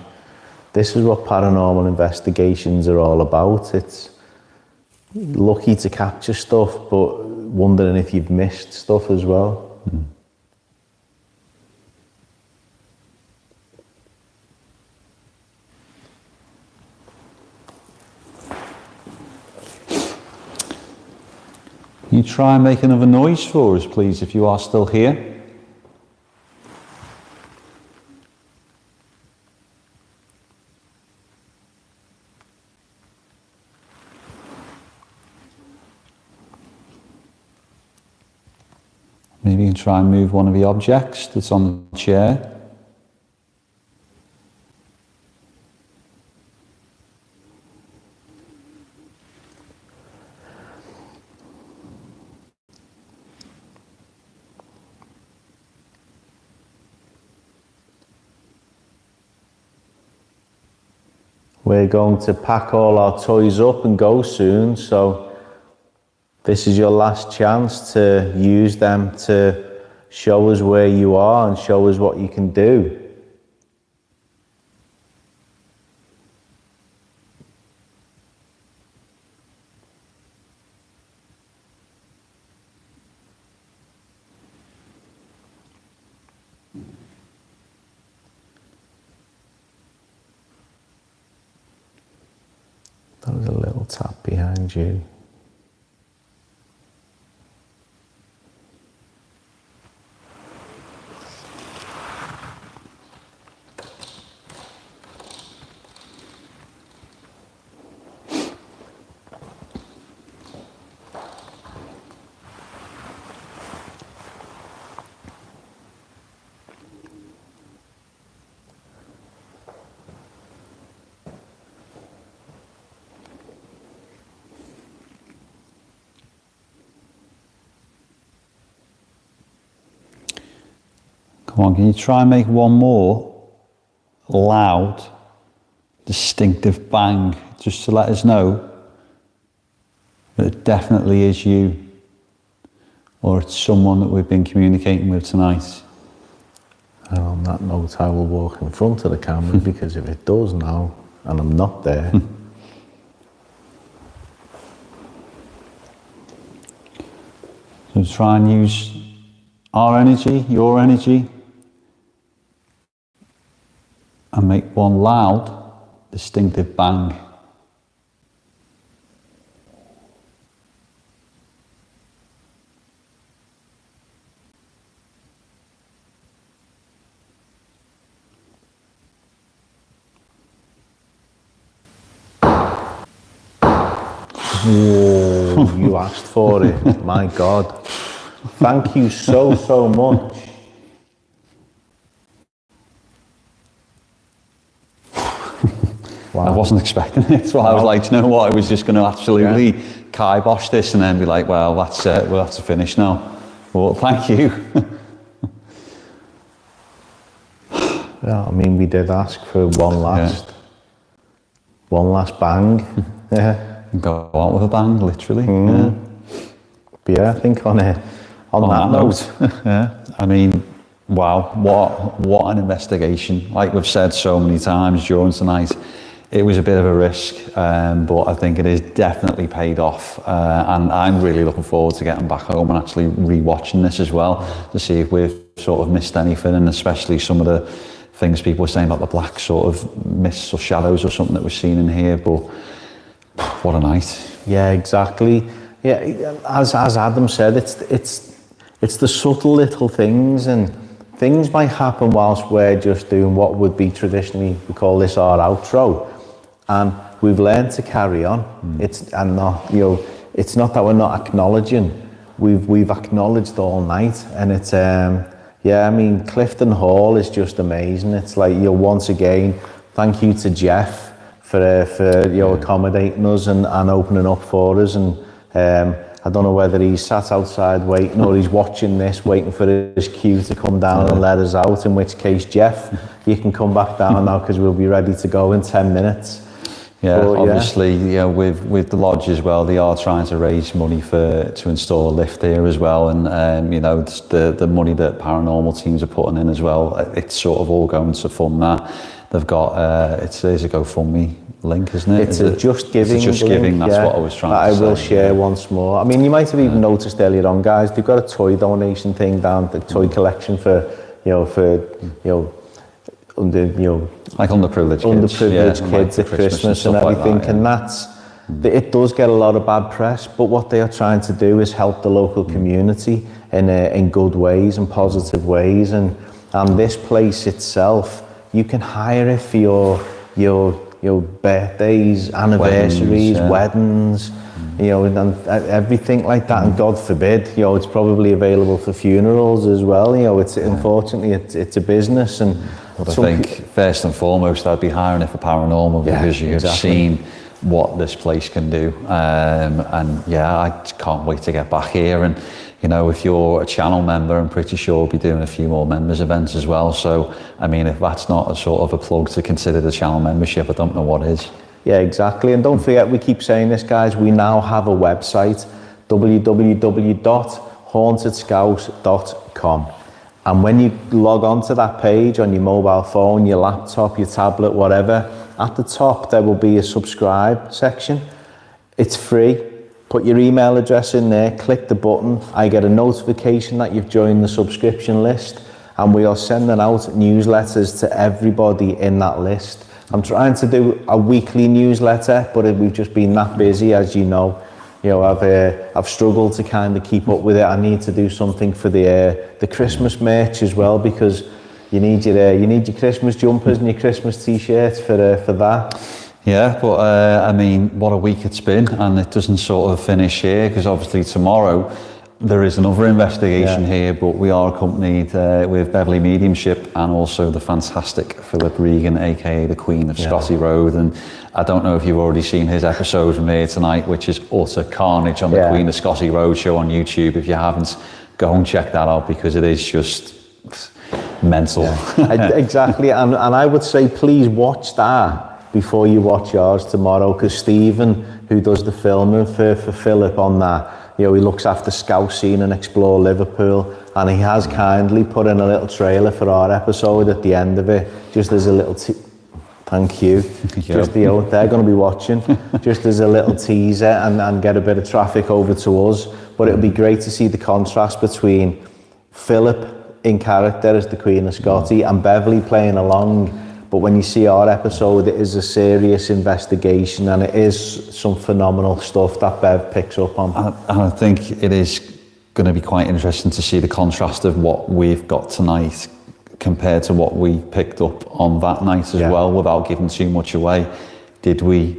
This is what paranormal investigations are all about. It's lucky to capture stuff, but wondering if you've missed stuff as well. Mm. Can you try and make another noise for us, please, if you are still here? Maybe you can try and move one of the objects that's on the chair. We're going to pack all our toys up and go soon, so this is your last chance to use them to show us where you are and show us what you can do. That was a little tap behind you. Come on, can you try and make one more loud, distinctive bang, just to let us know that it definitely is you, or it's someone that we've been communicating with tonight. And on that note, I will walk in front of the camera because if it does now, and I'm not there. So try and use our energy, your energy, and make one loud, distinctive bang. Whoa, you asked for it. My God. Thank you so much. Wow. I wasn't expecting it, so I was like, you know what, I was just going to absolutely kibosh this and then be like, well, that's it, we'll have to finish now. Well, thank you. Yeah, I mean, we did ask for one last bang. Yeah. Go out with a bang, literally. Yeah. But yeah, I think on that note. Yeah, I mean, wow, what an investigation. Like we've said so many times during tonight, it was a bit of a risk, but I think it is definitely paid off. And I'm really looking forward to getting back home and actually re-watching this as well to see if we've sort of missed anything, and especially some of the things people were saying about the black sort of mists or shadows or something that we've seen in here. But what a night. Yeah, exactly. Yeah, as Adam said, it's the subtle little things, and things might happen whilst we're just doing what would be traditionally, we call this our outro, and we've learned to carry on. It's not that we're not acknowledging. We've acknowledged all night, and it's I mean, Clifton Hall is just amazing. It's like, once again, thank you to Jeff for accommodating us and opening up for us. And I don't know whether he's sat outside waiting or he's watching this, waiting for his cue to come down and let us out, in which case, Jeff, you can come back down now because we'll be ready to go in 10 minutes. Yeah, but, obviously, with the lodge as well, they are trying to raise money to install a lift here as well, and the money that paranormal teams are putting in as well, it's sort of all going to fund that. They've got there's a GoFundMe link, isn't it? It's a Just Giving. It's a Just Giving. That's what I was trying to say. I will share once more. I mean, you might have even noticed earlier on, guys. They've got a toy donation thing down, the toy collection for underprivileged kids at Christmas and everything, like that, and that's it does get a lot of bad press, but what they are trying to do is help the local community in good ways and positive ways, and this place itself, you can hire it for your birthdays, anniversaries, weddings, and everything like that, and God forbid, it's probably available for funerals as well. Unfortunately it's a business, and but I think first and foremost I'd be hiring it for paranormal, because you've seen what this place can do, and I can't wait to get back here. And if you're a channel member, I'm pretty sure we'll be doing a few more members events as well. So I mean, if that's not a sort of a plug to consider the channel membership, I don't know what is. Yeah, exactly. And don't forget, we keep saying this, guys, we now have a website, www.hauntedscouse.com. And when you log on to that page on your mobile phone, your laptop, your tablet, whatever, at the top there will be a subscribe section. It's free. Put your email address in there, click the button. I get a notification that you've joined the subscription list, and we are sending out newsletters to everybody in that list. I'm trying to do a weekly newsletter, but we've just been that busy, as you know. I've struggled to kind of keep up with it. I need to do something for the Christmas merch as well, because you need your Christmas jumpers and your Christmas t-shirts for that. Yeah, but I mean, what a week it's been, and it doesn't sort of finish here, because obviously tomorrow there is another investigation here, but we are accompanied with Beverley Mediumship and also the fantastic Philip Regan, aka the Queen of Scotty Road. And I don't know if you've already seen his episode from here tonight, which is utter carnage on the Queen of Scotty Road show on YouTube. If you haven't, go and check that out, because it is just mental. Exactly, and I would say please watch that before you watch yours tomorrow, because Stephen, who does the filming for Philip on that, he looks after Scouse scene and Explore Liverpool, and he has kindly put in a little trailer for our episode at the end of it, just as a little thank you. Just they're going to be watching, just as a little teaser, and get a bit of traffic over to us. But it'll be great to see the contrast between Philip in character as the Queen of Scotty and Beverly playing along. But when you see our episode, it is a serious investigation and it is some phenomenal stuff that Bev picks up on. And I think it is going to be quite interesting to see the contrast of what we've got tonight compared to what we picked up on that night as well, without giving too much away. Did we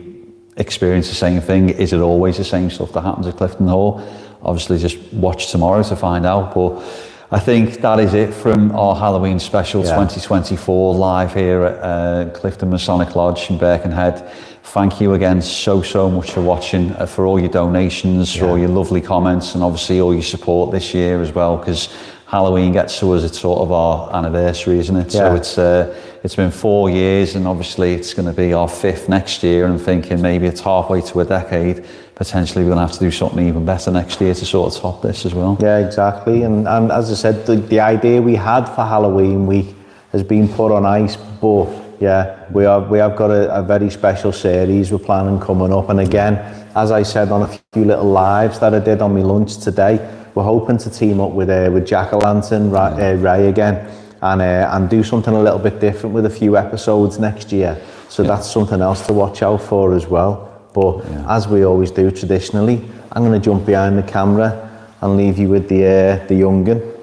experience the same thing? Is it always the same stuff that happens at Clifton Hall? Obviously just watch tomorrow to find out, but I think that is it from our Halloween special 2024 live here at Clifton Masonic Lodge in Birkenhead. Thank you again so much for watching, for all your donations, for all your lovely comments, and obviously all your support this year as well, because Halloween gets to us, it's sort of our anniversary, isn't it? So it's been 4 years, and obviously it's going to be our 5th next year, and I'm thinking maybe it's halfway to a decade. Potentially we're going to have to do something even better next year to sort of top this as well. Yeah, exactly. And as I said, the idea we had for Halloween week has been put on ice, but yeah, we have got a very special series we're planning coming up. And again, as I said on a few little lives that I did on my lunch today, we're hoping to team up with Jack-o'-lantern Ray again and do something a little bit different with a few episodes next year. So that's something else to watch out for as well. But as we always do traditionally, I'm going to jump behind the camera and leave you with the young'un.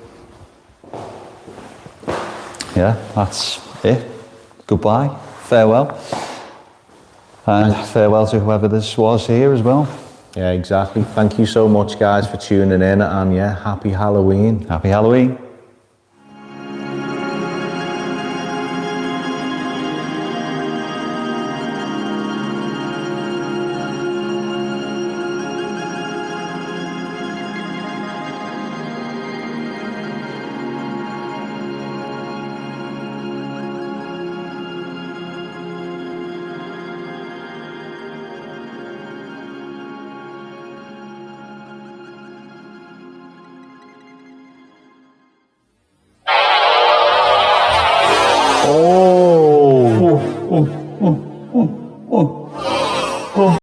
Yeah, that's it. Goodbye, farewell. And farewell to whoever this was here as well. Yeah, exactly. Thank you so much, guys, for tuning in, and happy Halloween. Happy Halloween.